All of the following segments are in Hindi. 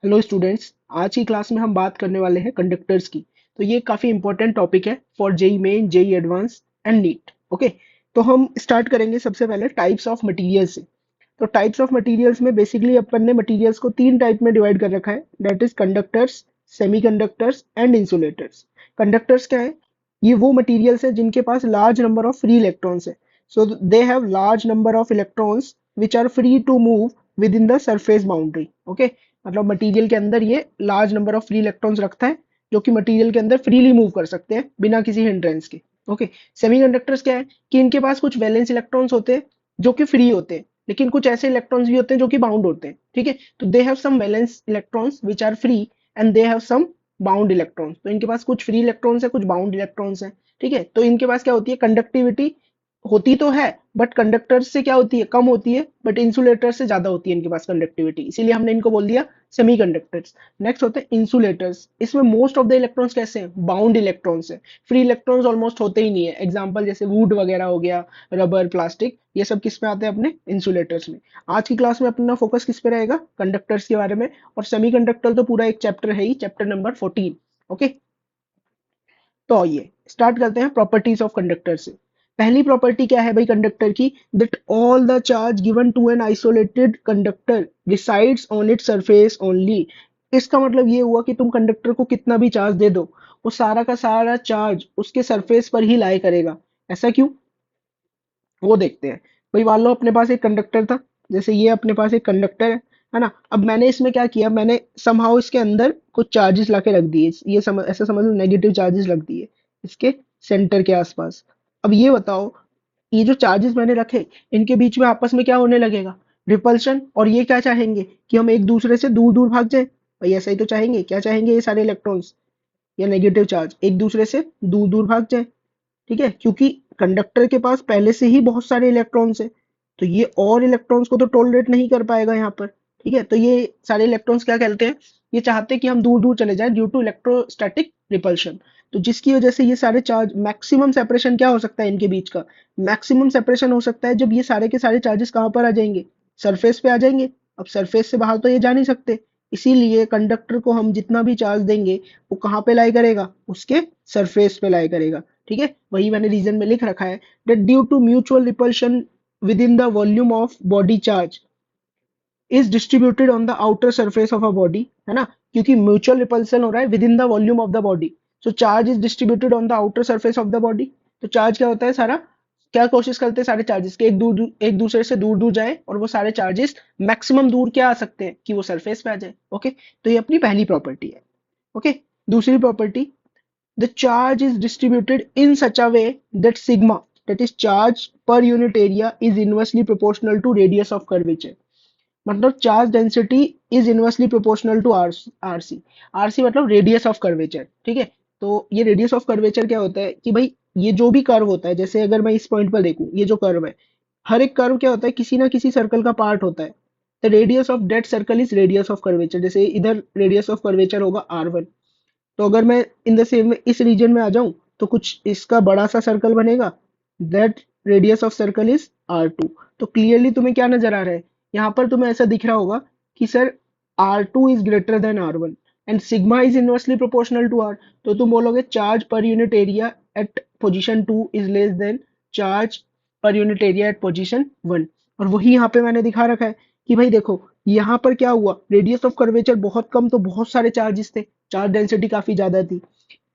Hello students. आज की क्लास में हम बात करने वाले हैं कंडक्टर्स की। तो ये काफ़ी इंपॉर्टेंट टॉपिक है for JEE Main, JEE advance and NEET. Okay, तो हम स्टार्ट करेंगे सबसे पहले टाइप्स ऑफ मटेरियल्स से। तो टाइप्स ऑफ मटेरियल्स में बेसिकली अपन ने मटेरियल्स को तीन टाइप में डिवाइड कर रखा है, that is conductors, semiconductors and insulators. Conductors क्या है? ये वो मटेरियल्स है जिनके पास large number of free electrons है। So they have large number of electrons which are free to move within the surface boundary. Okay, मतलब मटेरियल के अंदर ये large number of free electrons रखता है जो कि मटेरियल के अंदर फ्रीली मूव कर सकते हैं बिना किसी हिंड्रेंस के। ओके, सेमीकंडक्टर्स क्या है कि इनके पास कुछ वैलेंस इलेक्ट्रॉन्स होते हैं जो कि फ्री होते हैं, लेकिन कुछ ऐसे इलेक्ट्रॉन्स भी होते हैं जो कि बाउंड होते हैं। ठीक है, तो they have some valence electrons which are free and they have some bound electrons. तो इनके पास कुछ फ्री इलेक्ट्रॉन्स है, कुछ बाउंड इलेक्ट्रॉन्स है। ठीक है, तो इनके पास क्या होती है, कंडक्टिविटी होती तो है बट कंडक्टर से क्या होती है, कम होती है, बट इंसुलेटर से ज्यादा होती है इनके पास कंडक्टिविटी, इसीलिए हमने इनको बोल दिया सेमीकंडक्टर्स। नेक्स्ट होते हैं इंसुलेटर्स। इसमें मोस्ट ऑफ द इलेक्ट्रॉन्स कैसे हैं, बाउंड इलेक्ट्रॉन्स है। फ्री इलेक्ट्रॉन्स ऑलमोस्ट होते ही नहीं है। एग्जांपल जैसे वुड वगैरह हो गया, रबर, प्लास्टिक, ये सब किस में आते हैं, अपने इंसुलेटर्स में। आज की क्लास में अपना फोकस किस पे रहेगा, कंडक्टर्स के बारे में। और सेमीकंडक्टर तो पूरा एक चैप्टर है ही, चैप्टर नंबर 14। ओके, तो आइए स्टार्ट करते हैं प्रॉपर्टीज ऑफ कंडक्टर से। पहली प्रॉपर्टी क्या है भाई कंडक्टर की, that all the charge given to an isolated conductor resides on its surface only. इसका मतलब ये हुआ कि तुम कंडक्टर को कितना भी चार्ज दे दो, वो सारा का सारा चार्ज उसके सरफेस पर ही लाई करेगा। ऐसा क्यों, वो देखते हैं। भाई मान लो अपने पास एक कंडक्टर था, जैसे ये अपने पास एक कंडक्टर है ना। अब मैंने इसमें क्या किया, मैंने समहाउ इसके अंदर कुछ चार्जेस लाके रख दिए। ये ऐसा समझ लो नेगेटिव चार्जेस रख दिए इसके सेंटर के आसपास। अब ये बताओ, ये जो चार्जेस मैंने रखे, इनके बीच में आपस में क्या होने लगेगा, रिपल्शन। और ये क्या चाहेंगे कि हम एक दूसरे से दूर दूर भाग जाए। भाई ऐसा ही तो चाहेंगे, क्या चाहेंगे, ये सारे इलेक्ट्रॉन्स या नेगेटिव चार्ज एक दूसरे से दूर दूर भाग जाए। ठीक है, क्योंकि कंडक्टर के पास पहले से ही बहुत सारे इलेक्ट्रॉन्स हैं, तो ये और इलेक्ट्रॉन्स को तो टॉलरेट नहीं कर पाएगा यहाँ पर। ठीक है, तो ये सारे इलेक्ट्रॉन्स क्या कहते हैं, ये चाहते हैं कि हम दूर दूर चले जाएं ड्यू टू इलेक्ट्रोस्टैटिक रिपल्शन। तो जिसकी वजह से ये सारे चार्ज, मैक्सिमम सेपरेशन क्या हो सकता है इनके बीच का, मैक्सिमम सेपरेशन हो सकता है जब ये सारे के सारे चार्जेस कहाँ पर आ जाएंगे, सरफेस पे आ जाएंगे। अब सरफेस से बाहर तो ये जा नहीं सकते, इसीलिए कंडक्टर को हम जितना भी चार्ज देंगे वो कहाँ पे लाई करेगा, उसके सरफेस पे लाई करेगा। ठीक है, वही मैंने रीजन में लिख रखा है, that due to mutual repulsion within the volume of body charge is distributed on the outer surface of a body, है ना। क्योंकि म्यूचुअल रिपल्सन हो रहा है with in the volume of the body, so charge is distributed on the outer surface of the body. तो चार्ज क्या होता है, सारा क्या कोशिश करते हैं सारे चार्जेस के एक दूसरे से दूर दूर जाए, और वो सारे चार्जेस मैक्सिमम दूर क्या आ सकते हैं कि वो सरफेस पे आ जाए। ओके, तो ये अपनी पहली प्रॉपर्टी है। ओके, दूसरी property, the charge is distributed in such a way that sigma, that is charge per unit area, is inversely proportional to radius of curvature। मतलब charge density is inversely proportional to R C. R C मतलब रेडियस ऑफ कर्वेचर। ठीक है, तो ये रेडियस ऑफ कर्वेचर क्या होता है कि भाई ये जो भी कर्व होता है, जैसे अगर मैं इस पॉइंट पर देखूं, ये जो कर्व है, हर एक कर्व क्या होता है, किसी ना किसी सर्कल का पार्ट होता है। The radius of that circle is radius of curvature. जैसे इधर रेडियस ऑफ कर्वेचर होगा R1, तो अगर मैं इन द सेम में इस रीजन में आ जाऊं तो कुछ इसका बड़ा सा सर्कल बनेगा, that radius of circle is R2। तो क्लियरली तुम्हें क्या नजर आ रहा है, यहाँ पर तुम्हें ऐसा दिख रहा होगा कि sir R2 is greater than R1 and sigma is inversely proportional to R। तो तुम बोलोगे चार्ज पर unit area at position 2 is less than charge पर यूनिट एरिया एट पोजीशन 1। और वही यहाँ पे मैंने दिखा रखा है कि भाई देखो, यहाँ पर क्या हुआ, रेडियस ऑफ कर्वेचर बहुत कम, तो बहुत सारे चार्जेस थे, चार्ज डेंसिटी काफी ज्यादा थी।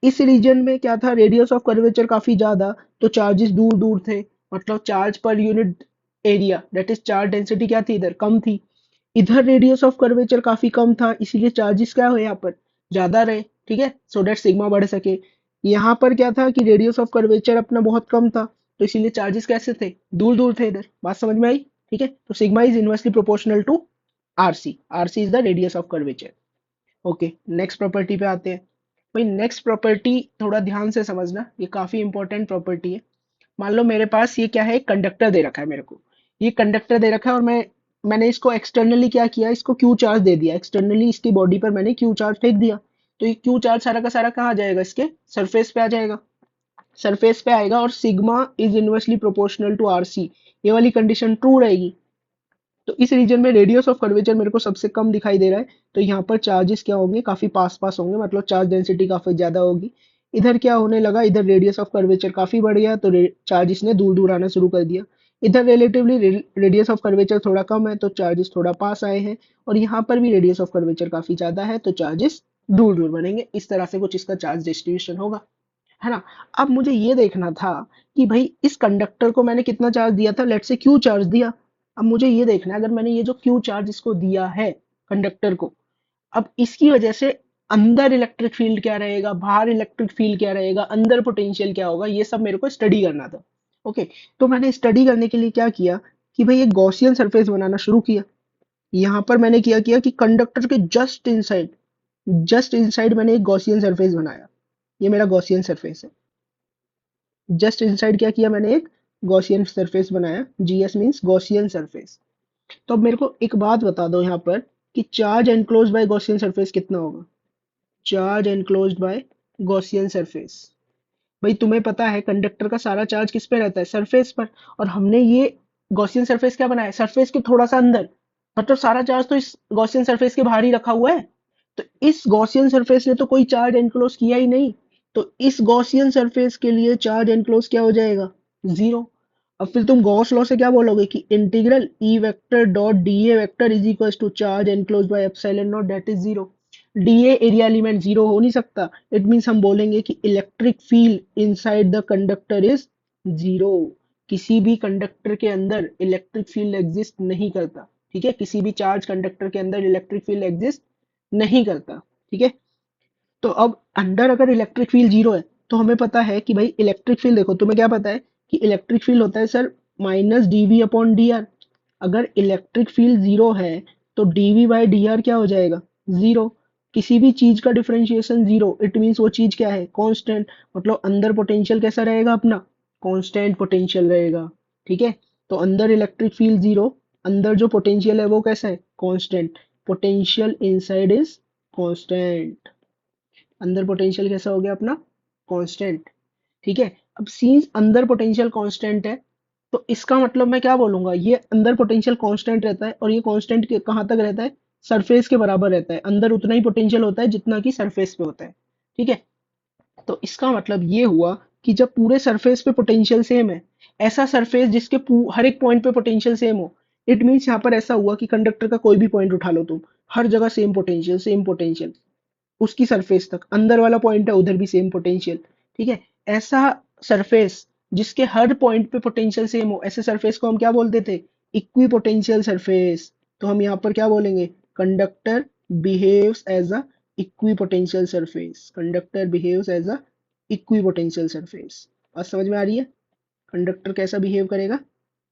इस रीजन में क्या था, रेडियस ऑफ कर्वेचर काफी ज्यादा, तो चार्जेस दूर दूर थे, मतलब चार्ज पर unit area that is charge density क्या थी, इधर कम थी। इधर रेडियस ऑफ कर्वेचर काफी कम था, इसीलिए चार्जेस क्या हुए यहाँ पर, ज्यादा रहे। ठीक है, सो दैट सिग्मा बढ़ सके। यहाँ पर क्या था कि रेडियस ऑफ कर्वेचर अपना बहुत कम था, तो इसीलिए चार्जेस कैसे थे, दूर दूर थे। इधर बात समझ में आई। ठीक है, तो sigma is inversely proportional to RC. RC is the radius of curvature. Okay, next property पे आते हैं। भाई नेक्स्ट प्रॉपर्टी थोड़ा ध्यान से समझना, ये काफी इंपॉर्टेंट प्रॉपर्टी है। मान लो मेरे पास ये क्या है, एक कंडक्टर दे रखा है मेरे को। ये कंडक्टर दे रखा है और मैंने इसको एक्सटर्नली क्या किया, इसको क्यू चार्ज दे दिया, एक्सटर्नली इसकी बॉडी पर मैंने क्यू चार्ज फेंक दिया। तो ये क्यू चार्ज सारा का सारा कहाँ जाएगा, इसके सरफेस पे आ जाएगा। सरफेस पे आएगा और sigma is inversely proportional to R C, ये वाली कंडीशन ट्रू रहेगी। तो इस रीजन में रेडियस ऑफ कर्वेचर मेरे को सबसे कम दिखाई दे रहा है, तो यहाँ पर चार्जेस क्या होंगे, काफी पास पास होंगे, मतलब चार्ज डेंसिटी काफी ज्यादा होगी। इधर क्या होने लगा, इधर रेडियस ऑफ कर्वेचर काफी बढ़ गया, तो चार्जेस ने दूर दूर आना शुरू कर दिया। इधर रिलेटिवली रेडियस ऑफ कर्वेचर थोड़ा कम है, तो चार्जेस थोड़ा पास आए हैं। और यहाँ पर भी रेडियस ऑफ कर्वेचर काफी ज्यादा है, तो चार्जेस दूर दूर बनेंगे। इस तरह से कुछ इसका चार्ज डिस्ट्रीब्यूशन होगा, है ना। अब मुझे ये देखना था कि भाई इस कंडक्टर को मैंने कितना चार्ज दिया था, लेट्स से क्यू चार्ज दिया। अब मुझे ये देखना है, अगर मैंने ये जो क्यू चार्ज इसको दिया है कंडक्टर को, अब इसकी वजह से अंदर इलेक्ट्रिक फील्ड क्या रहेगा, बाहर इलेक्ट्रिक फील्ड क्या रहेगा, अंदर पोटेंशियल क्या होगा, ये सब मेरे को स्टडी करना था। ओके, तो मैंने स्टडी करने के लिए क्या किया कि भाई एक गॉसियन सरफेस बनाना शुरू किया। यहाँ पर मैंने किया किया कि कंडक्टर के जस्ट इनसाइड मैंने एक गॉसियन सरफेस बनाया। ये मेरा गॉसियन सरफेस है। जस्ट इनसाइड क्या किया, मैंने एक गॉसियन सरफेस बनाया। GS means Gaussian surface. तो अब मेरे को एक बात बता दो यहाँ पर कि charge enclosed bye Gaussian surface कितना होगा। Charge enclosed bye Gaussian surface, भाई तुम्हें पता है कंडक्टर का सारा चार्ज किस पे रहता है, सरफेस पर। और हमने ये गॉसियन सरफेस क्या बनाया, सरफेस के थोड़ा सा अंदर, मतलब सारा चार्ज तो इस गॉसियन सरफेस के बाहर ही रखा हुआ है। तो इस गॉसियन सरफेस ने तो कोई चार्ज एनक्लोज किया ही नहीं, तो इस गॉसियन सरफेस के लिए चार्ज एनक्लोज क्या हो जाएगा, जीरो। अब फिर तुम गॉस लॉ से क्या बोलोगे कि integral E vector dot D A vector is equal to charge enclose by epsilon naught that is zero. D A area element zero हो नहीं सकता। इट मीन्स हम बोलेंगे कि electric field inside the conductor is zero. किसी भी कंडक्टर के अंदर इलेक्ट्रिक फील्ड एग्जिस्ट नहीं करता, ठीक है, किसी भी चार्ज कंडक्टर के अंदर इलेक्ट्रिक फील्ड एग्जिस्ट नहीं करता, ठीक है। तो अब अंदर अगर इलेक्ट्रिक फील्ड जीरो है, तो हमें पता है कि भाई इलेक्ट्रिक फील्ड, देखो तुम्हें क्या पता है कि इलेक्ट्रिक फील्ड होता है sir minus DV upon D R. अगर इलेक्ट्रिक फील्ड जीरो है, तो डीवी बाई डी आर क्या हो जाएगा, जीरो। किसी भी चीज का डिफरेंशिएशन जीरो, इट मीन्स वो चीज क्या है, कांस्टेंट। मतलब अंदर पोटेंशियल कैसा रहेगा अपना, कांस्टेंट पोटेंशियल रहेगा, ठीक है। तो अंदर इलेक्ट्रिक फील्ड जीरो, अंदर जो पोटेंशियल है वो कैसा है, constant. Potential inside is constant. अंदर पोटेंशियल कैसा हो गया अपना, कांस्टेंट, ठीक है। अब सीन्स अंदर पोटेंशियल कांस्टेंट है, तो इसका मतलब मैं क्या बोलूंगा, ये अंदर पोटेंशियल कांस्टेंट रहता है, और ये कांस्टेंट कहाँ तक रहता है, सरफेस के बराबर रहता है। अंदर उतना ही पोटेंशियल होता है जितना कि सरफेस पे होता है, ठीक है। तो इसका मतलब ये हुआ कि जब पूरे सरफेस पे पोटेंशियल सेम है, ऐसा सरफेस जिसके हर एक पॉइंट पे पोटेंशियल सेम हो, इट मीन्स यहाँ पर ऐसा हुआ कि कंडक्टर का कोई भी पॉइंट उठा लो तुम, हर जगह सेम पोटेंशियल उसकी सरफेस तक, अंदर वाला पॉइंट है उधर भी सेम पोटेंशियल, ठीक है। ऐसा सरफेस जिसके हर पॉइंट पे पोटेंशियल सेम हो, ऐसे सरफेस को हम क्या बोलते थे, इक्वी पोटेंशियल सरफेस। तो हम यहाँ पर क्या बोलेंगे, conductor behaves as a equipotential surface. Conductor behaves as a equipotential surface. और समझ में आ रही है, कंडक्टर कैसा बिहेव करेगा,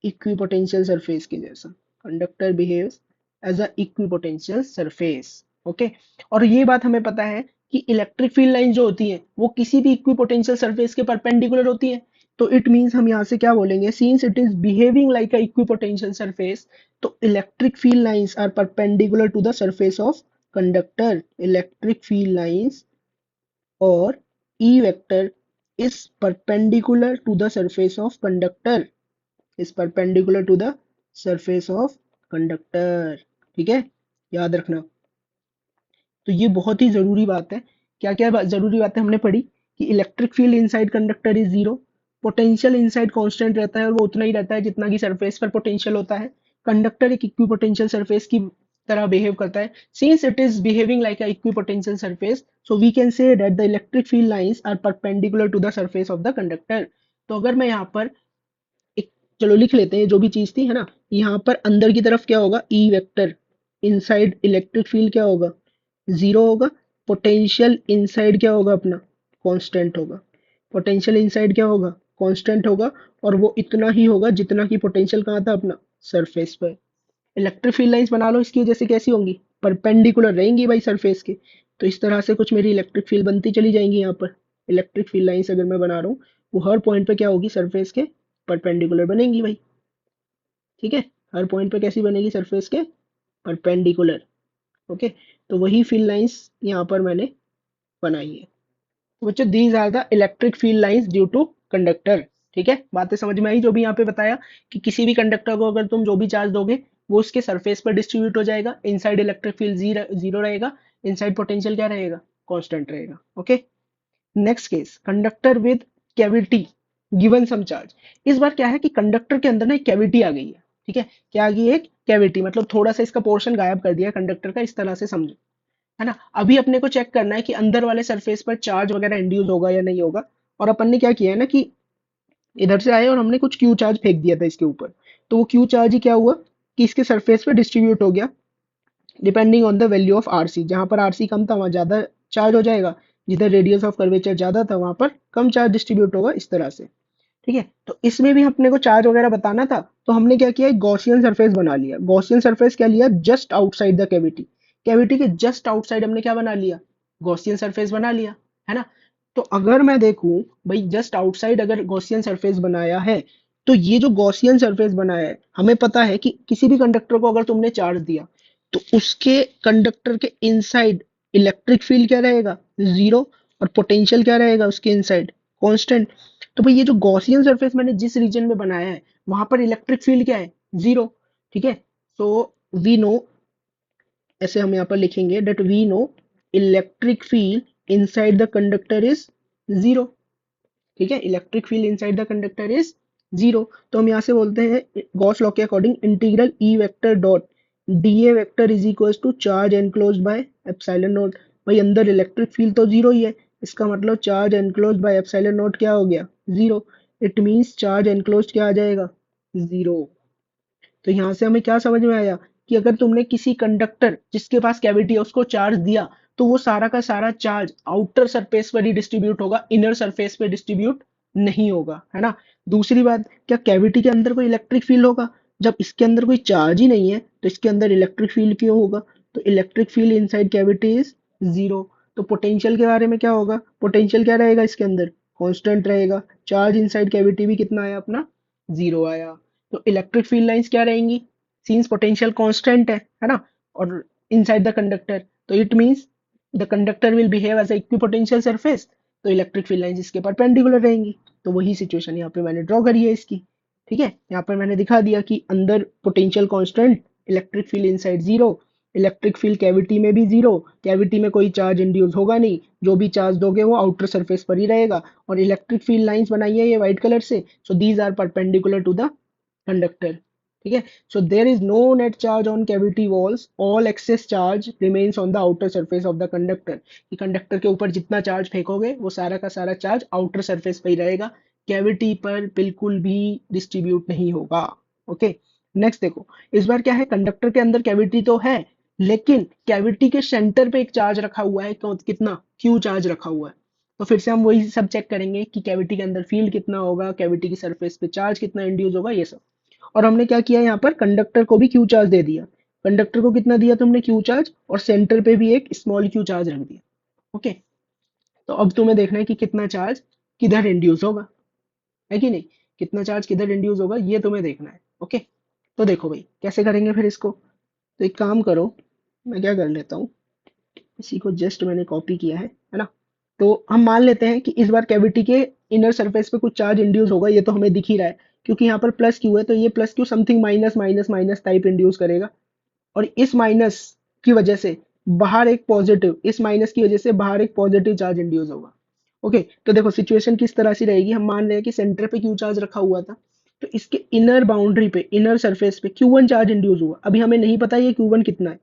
इक्वी पोटेंशियल सरफेस के जैसा। Conductor behaves as a equipotential surface, okay. और ये बात हमें पता है कि इलेक्ट्रिक फील्ड लाइन जो होती है वो किसी भी इक्वी पोटेंशियल सरफेस के परपेंडिकुलर होती है। तो इट मीन्स हम यहाँ से क्या बोलेंगे, since it is behaving like a equipotential surface, तो electric field lines are perpendicular to the surface of conductor. Electric field lines और E vector is perpendicular to the surface of conductor, is perpendicular to the surface of conductor, ठीक है, याद रखना। तो ये बहुत ही जरूरी बात है। क्या क्या जरूरी बातें हमने पढ़ी कि electric field inside conductor is zero, potential inside constant रहता है और वो उतना ही रहता है जितना कि सरफेस पर पोटेंशियल होता है। कंडक्टर एक इक्वी पोटेंशियल सरफेस की तरह बिहेव करता है। Since it is behaving like a equipotential surface, so we can say that the electric field lines are perpendicular to the surface of the conductor. तो अगर मैं यहाँ पर एक, चलो लिख लेते हैं जो भी चीज थी, है ना। यहाँ पर अंदर की तरफ क्या होगा, E vector, inside electric field क्या होगा, जीरो होगा। पोटेंशियल इनसाइड क्या होगा अपना, कांस्टेंट होगा। पोटेंशियल इनसाइड क्या होगा, कांस्टेंट होगा, और वो इतना ही होगा जितना कि पोटेंशियल कहाँ था अपना, सरफेस पर। इलेक्ट्रिक फील्ड लाइंस बना लो, इसकी वजह से कैसी होंगी, परपेंडिकुलर रहेंगी भाई सरफेस के। तो इस तरह से कुछ मेरी इलेक्ट्रिक फील्ड बनती चली जाएंगी यहाँ पर। इलेक्ट्रिक फील्ड लाइंस अगर मैं बना रहा हूँ, वो हर पॉइंट पे क्या होगी, सरफेस के परपेंडिकुलर बनेंगी भाई, ठीक है। हर पॉइंट पे कैसी बनेगी, सरफेस के परपेंडिकुलर, ओके। तो वही फील्ड लाइंस यहाँ पर मैंने बनाई है। तो बच्चों these are the electric field lines due to conductor, ठीक है। बातें समझ में आई जो भी यहाँ पे बताया कि किसी भी कंडक्टर को अगर तुम जो भी चार्ज दोगे, वो उसके सरफेस पर डिस्ट्रीब्यूट हो जाएगा। इनसाइड इलेक्ट्रिक फील्ड जीरो रहेगा, इनसाइड पोटेंशियल क्या रहेगा, कांस्टेंट रहेगा। Okay, next case, conductor with cavity given some charge. इस बार क्या है कि कंडक्टर के अंदर ना एक कैविटी आ गई है। ठीक है, क्या आ गई है, एक कैविटी, मतलब थोड़ा सा इसका पोर्शन गायब कर दिया कंडक्टर का, इस तरह से समझो, है ना। अभी अपने को चेक करना है कि अंदर वाले सरफेस पर चार्ज वगैरह इंड्यूस होगा या नहीं होगा। और अपन ने क्या किया है ना कि इधर से आए और हमने कुछ क्यू चार्ज फेंक दिया था इसके ऊपर। तो वो क्यू चार्ज ही क्या हुआ कि इसके सरफेस पे डिस्ट्रीब्यूट हो गया depending on the value of RC. जहां पर आरसी कम था वहां ज्यादा चार्ज हो जाएगा, जिधर रेडियस ऑफ कर्वेचर ज्यादा था वहां पर कम चार्ज डिस्ट्रीब्यूट होगा, इस तरह से। ठीक है, तो इसमें भी अपने को चार्ज वगैरह बताना था, तो हमने क्या किया, एक गॉसियन सरफेस बना लिया। गॉसियन सरफेस क्या लिया, just outside the cavity. Cavity के जस्ट आउटसाइड हमने क्या बना लिया, गॉसियन सरफेस बना लिया, है ना। तो अगर मैं देखूं भाई, जस्ट आउटसाइड अगर गॉसियन सरफेस बनाया है, तो ये जो गॉसियन सरफेस बनाया है, हमें पता है कि किसी भी कंडक्टर को अगर तुमने चार्ज दिया तो उसके कंडक्टर के इनसाइड इलेक्ट्रिक फील्ड क्या रहेगा, जीरो, और पोटेंशियल क्या रहेगा उसके इनसाइड, कांस्टेंट। तो भाई ये जो गॉसियन सरफेस मैंने जिस रीजन में बनाया है वहां पर इलेक्ट्रिक फील्ड क्या है, जीरो। ठीक है, सो वी नो, ऐसे हम यहाँ पर लिखेंगे that we know electric field inside the conductor is zero। ठीक है, electric field inside the conductor is zero. तो हम यहाँ से बोलते हैं गॉस लॉ के according integral E vector dot D A vector is equal to charge enclose by epsilon naught. भाई अंदर इलेक्ट्रिक फील्ड तो जीरो ही है, इसका मतलब charge enclose by epsilon naught क्या हो गया, zero. It means charge enclose क्या आ जाएगा, जीरो। तो यहाँ से हमें क्या समझ में आया कि अगर तुमने किसी कंडक्टर जिसके पास कैविटी है उसको चार्ज दिया, तो वो सारा का सारा चार्ज आउटर सरफेस पर ही डिस्ट्रीब्यूट होगा, इनर सरफेस पे डिस्ट्रीब्यूट नहीं होगा, है ना। दूसरी बात, क्या कैविटी के अंदर कोई इलेक्ट्रिक फील्ड होगा, जब इसके अंदर कोई चार्ज ही नहीं है तो इसके अंदर इलेक्ट्रिक फील्ड क्यों होगा। तो electric field inside cavity is zero. तो पोटेंशियल के बारे में क्या होगा, पोटेंशियल क्या रहेगा इसके अंदर, कांस्टेंट रहेगा। चार्ज इनसाइड कैविटी भी कितना आया अपना, जीरो आया। तो इलेक्ट्रिक फील्ड लाइंस क्या रहेंगी, सिंस पोटेंशियल कांस्टेंट है ना, और इनसाइड द कंडक्टर, तो it means the conductor will behave as equipotential surface. तो इलेक्ट्रिक फील्ड लाइंस इसके परपेंडिकुलर रहेंगी। तो वही सिचुएशन यहाँ पे मैंने ड्रॉ करी है इसकी। ठीक है, यहाँ पर मैंने दिखा दिया कि अंदर potential constant, electric field inside zero, electric field cavity में भी जीरो, कैविटी में कोई चार्ज इंड्यूस होगा नहीं, जो भी चार्ज दोगे वो आउटर सरफेस पर ही रहेगा। और इलेक्ट्रिक फील्ड लाइंस बनाई है ये व्हाइट कलर से, so these are perpendicular to the conductor। ठीक है, so there is no net charge on cavity walls, all excess charge remains on the outer surface of the conductor। कि कंडक्टर के ऊपर जितना चार्ज फेंकोगे वो सारा का सारा चार्ज आउटर सरफेस पे ही रहेगा, कैविटी पर बिल्कुल भी डिस्ट्रीब्यूट नहीं होगा। ओके, नेक्स्ट देखो, इस बार क्या है, कंडक्टर के अंदर कैविटी तो है, लेकिन कैविटी के सेंटर पे एक चार्ज रखा हुआ है, कितना, क्यू चार्ज रखा हुआ है। तो फिर से हम वही सब चेक करेंगे कि कैविटी के अंदर फील्ड कितना होगा, कैविटी की सरफेस पे चार्ज कितना इंड्यूस होगा, ये सब। और हमने क्या किया, यहाँ पर कंडक्टर को भी क्यू चार्ज दे दिया। कंडक्टर को कितना दिया तुमने, क्यू चार्ज, और सेंटर पे भी एक स्मॉल क्यू चार्ज रख दिया। ओके, तो अब तुम्हें देखना है कि कितना चार्ज किधर इंड्यूस होगा, है कि नहीं, कितना चार्ज किधर इंड्यूस होगा ये तुम्हें देखना है। ओके, तो देखो भाई कैसे करेंगे फिर इसको। तो एक काम करो, मैं क्या कर लेता हूँ, इसी को जस्ट मैंने कॉपी किया है ना। तो हम मान लेते हैं कि इस बार कैविटी के इनर सरफेस पे कुछ चार्ज इंड्यूस होगा, ये तो हमें दिख ही रहा है, क्योंकि यहाँ पर प्लस क्यू है, तो ये plus Q something minus minus minus type induce करेगा। और इस माइनस की वजह से बाहर एक पॉजिटिव, इस माइनस की वजह से बाहर एक पॉजिटिव चार्ज इंड्यूस होगा। ओके, तो देखो सिचुएशन किस तरह से रहेगी, हम मान रहे हैं कि सेंटर पे क्यू चार्ज रखा हुआ था, तो इसके इनर बाउंड्री पे, इनर सरफेस पे Q1 चार्ज इंड्यूस हुआ। अभी हमें नहीं पता ये Q1 कितना है।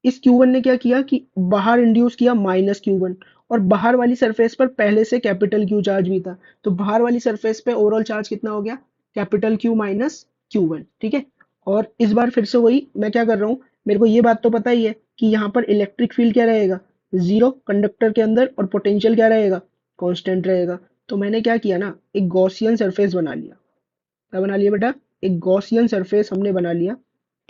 इस Q1 ने क्या किया कि बाहर इंड्यूस किया माइनस Q1, और बाहर वाली सरफेस पर पहले से कैपिटल Q चार्ज भी था, तो बाहर वाली सरफेस पे ओवरऑल चार्ज कितना हो गया, कैपिटल Q माइनस Q1। ठीक है, और इस बार फिर से वही मैं क्या कर रहा हूँ, मेरे को ये बात तो पता ही है कि यहाँ पर इलेक्ट्रिक फील्ड क्या रहेगा, जीरो कंडक्टर के अंदर, और पोटेंशियल क्या रहेगा, कांस्टेंट रहेगा। तो मैंने क्या किया ना, एक गॉसियन सरफेस बना लिया। क्या बना लिया बेटा, एक गॉसियन सरफेस हमने बना लिया,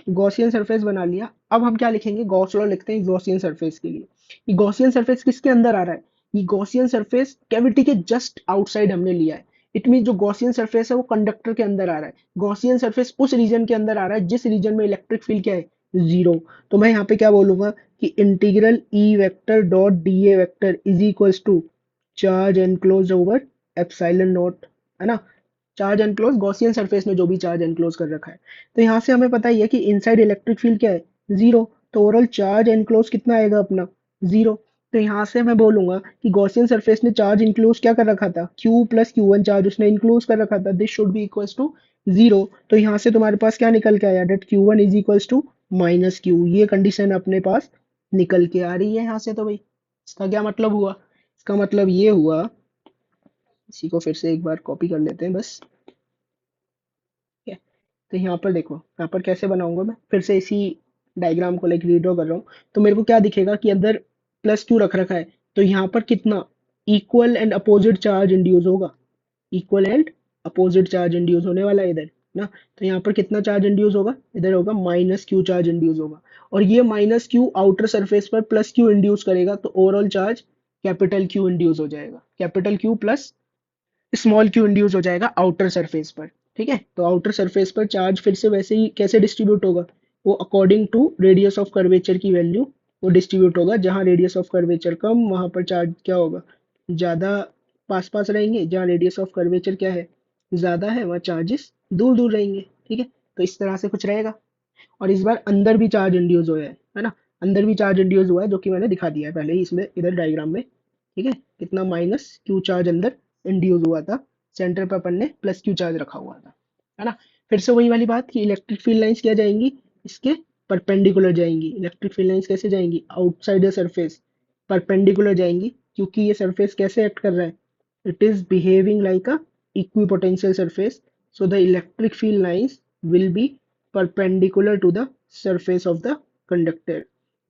गॉसियन सरफेस बना लिया। अब हम क्या लिखेंगे, गॉस लॉ लिखते हैं गॉसियन सरफेस के लिए। ये गॉसियन सरफेस किसके अंदर आ रहा है, ये गॉसियन सरफेस कैविटी के जस्ट आउटसाइड हमने लिया है। इट मीन जो गॉसियन सरफेस है वो कंडक्टर के अंदर आ रहा है। गॉसियन सरफेस उस रीजन के अंदर आ रहा है जिस रीजन में इलेक्ट्रिक फील्ड क्या है, जीरो। तो मैं यहाँ पे क्या बोलूंगा कि integral E vector dot D A vector is equal to charge enclose over epsilon naught, है ना। चार्ज एनक्लोज गॉसियन सरफेस में जो भी चार्ज एनक्लोज कर रखा है। तो यहाँ से हमें पता ही है कि इनसाइड इलेक्ट्रिक फील्ड क्या है, जीरो। तो ओवरऑल चार्ज एनक्लोज कितना आएगा अपना, जीरो। तो यहाँ से मैं बोलूंगा कि गॉसियन सरफेस ने चार्ज इंक्लोज क्या कर रखा था, Q प्लस Q1 चार्ज उसने इंक्लोज कर रखा था, this should be equals to zero. तो यहाँ से तुम्हारे पास क्या निकल के आया, that Q1 is equals to minus Q, ये कंडीशन अपने पास निकल के आ रही है यहाँ से। तो भाई इसका क्या मतलब हुआ, इसका मतलब ये हुआ, इसी को फिर से एक बार कॉपी कर लेते हैं बस, ठीक है। तो यहाँ पर देखो, यहाँ पर कैसे बनाऊंगा मैं, फिर से इसी डायग्राम को लाइक रीड्रॉ कर रहा हूँ। तो मेरे को क्या दिखेगा कि अंदर प्लस क्यू रख रखा है, तो यहाँ पर कितना equal and opposite charge induce होगा, equal and opposite charge induce होने वाला है इधर ना। तो यहाँ पर कितना चार्ज इंड्यूस होगा, इधर होगा माइनस क्यू चार्ज इंड्यूस होगा। और ये माइनस क्यू आउटर सरफेस पर प्लस क्यू इंड्यूस करेगा, तो overall charge capital Q induce हो जाएगा, capital Q plus small Q induce हो जाएगा आउटर सरफेस पर। ठीक है, तो आउटर सरफेस पर चार्ज फिर से वैसे ही कैसे डिस्ट्रीब्यूट होगा, वो according to radius of curvature की वैल्यू वो डिस्ट्रीब्यूट होगा। जहाँ रेडियस ऑफ कर्वेचर कम, वहां पर चार्ज क्या होगा, ज़्यादा पास पास रहेंगे। जहाँ रेडियस ऑफ कर्वेचर क्या है, ज़्यादा है, वहाँ चार्जेस दूर दूर रहेंगे। ठीक है, तो इस तरह से कुछ रहेगा। और इस बार अंदर भी चार्ज इंड्यूस हुआ है ना, अंदर भी चार्ज इंड्यूस हुआ है, जो कि मैंने दिखा दिया है पहले ही इसमें इधर डायग्राम में। ठीक है, कितना माइनस क्यू चार्ज अंदर इंड्यूस हुआ था, सेंटर पर अपन ने प्लस क्यू चार्ज रखा हुआ था, है ना। फिर से वही वाली बात कि इलेक्ट्रिक फील्ड लाइंस क्या जाएंगी, इसके परपेंडिकुलर जाएंगी। इलेक्ट्रिक फील्ड लाइंस कैसे जाएंगी, आउटसाइड द सरफेस, परपेंडिकुलर जाएंगी, क्योंकि ये सरफेस कैसे एक्ट कर रहा है, it is behaving like a equipotential surface, so the electric field lines will be perpendicular to the surface of the conductor।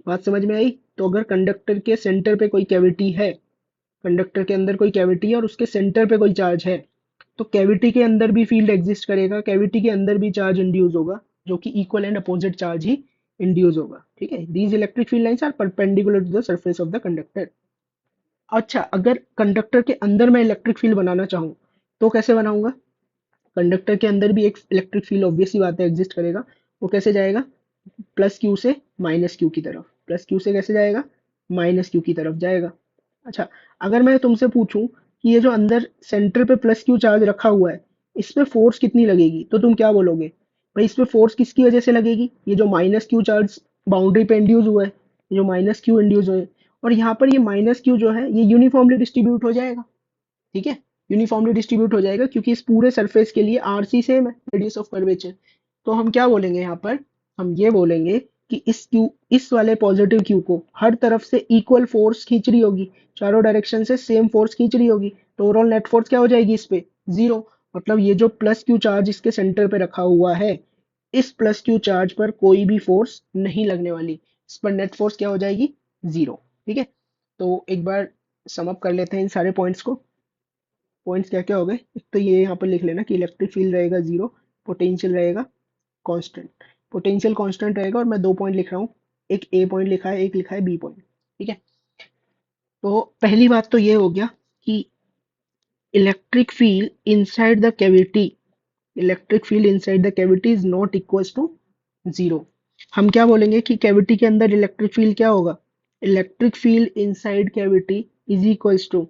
बात समझ में आई। तो अगर कंडक्टर के सेंटर पे कोई कैविटी है, कंडक्टर के अंदर कोई कैविटी है और उसके सेंटर पे कोई चार्ज है, तो कैविटी के अंदर भी फील्ड एग्जिस्ट करेगा, कैविटी के अंदर भी चार्ज इंड्यूस होगा, जो कि इक्वल एंड अपोजिट चार्ज ही इंड्यूस होगा। ठीक है, these electric field lines are perpendicular to the surface of the conductor. अच्छा, अगर कंडक्टर के अंदर मैं इलेक्ट्रिक फील्ड बनाना चाहूँ तो कैसे बनाऊंगा, कंडक्टर के अंदर भी एक इलेक्ट्रिक फील्ड ऑब्वियस सी बात है एग्जिस्ट करेगा। वो कैसे जाएगा, प्लस क्यू से माइनस क्यू की तरफ, प्लस क्यू से कैसे जाएगा, माइनस क्यू की तरफ जाएगा। अच्छा, अगर मैं तुमसे पूछूं कि ये जो अंदर सेंटर पे प्लस क्यू चार्ज रखा हुआ है, इस पे फोर्स कितनी लगेगी, तो तुम क्या बोलोगे, भाई इस पे फोर्स किसकी वजह से लगेगी, ये जो माइनस क्यू चार्ज बाउंड्री पे इंड्यूस हुआ है, ये जो माइनस क्यू इंड्यूस हुए, और यहाँ पर ये माइनस क्यू जो है ये यूनिफॉर्मली डिस्ट्रीब्यूट हो जाएगा। ठीक है, यूनिफॉर्मली डिस्ट्रीब्यूट हो जाएगा, क्योंकि इस पूरे सरफेस के लिए आरसी सेम है, रेडियस ऑफ कर्वेचर। तो हम क्या बोलेंगे यहाँ पर, हम ये बोलेंगे कि इस क्यू, इस वाले पॉजिटिव क्यू को हर तरफ से इक्वल फोर्स खींच रही होगी, चारों डायरेक्शन से सेम फोर्स खींच रही होगी, तो ओवरऑल नेट फोर्स क्या हो जाएगी इस पे, जीरो। मतलब ये जो प्लस क्यू चार्ज इसके सेंटर पे रखा हुआ है, इस प्लस क्यू चार्ज पर कोई भी फोर्स नहीं लगने वाली, इस पर नेट फोर्स क्या हो जाएगी, जीरो। ठीक है, तो एक बार सम अप कर लेते हैं इन सारे पॉइंट्स को। पॉइंट्स क्या क्या हो गए, एक तो ये यहाँ पर लिख लेना कि इलेक्ट्रिक फील्ड रहेगा जीरो, पोटेंशियल रहेगा कांस्टेंट, पोटेंशियल कांस्टेंट रहेगा। और मैं दो पॉइंट लिख रहा हूँ, एक ए पॉइंट लिखा है, एक लिखा है बी पॉइंट। ठीक है, तो पहली बात तो ये हो गया कि electric field inside the cavity, electric field inside the cavity is not equals to zero. हम क्या बोलेंगे कि कैविटी के अंदर इलेक्ट्रिक फील्ड क्या होगा, electric field inside cavity is equals to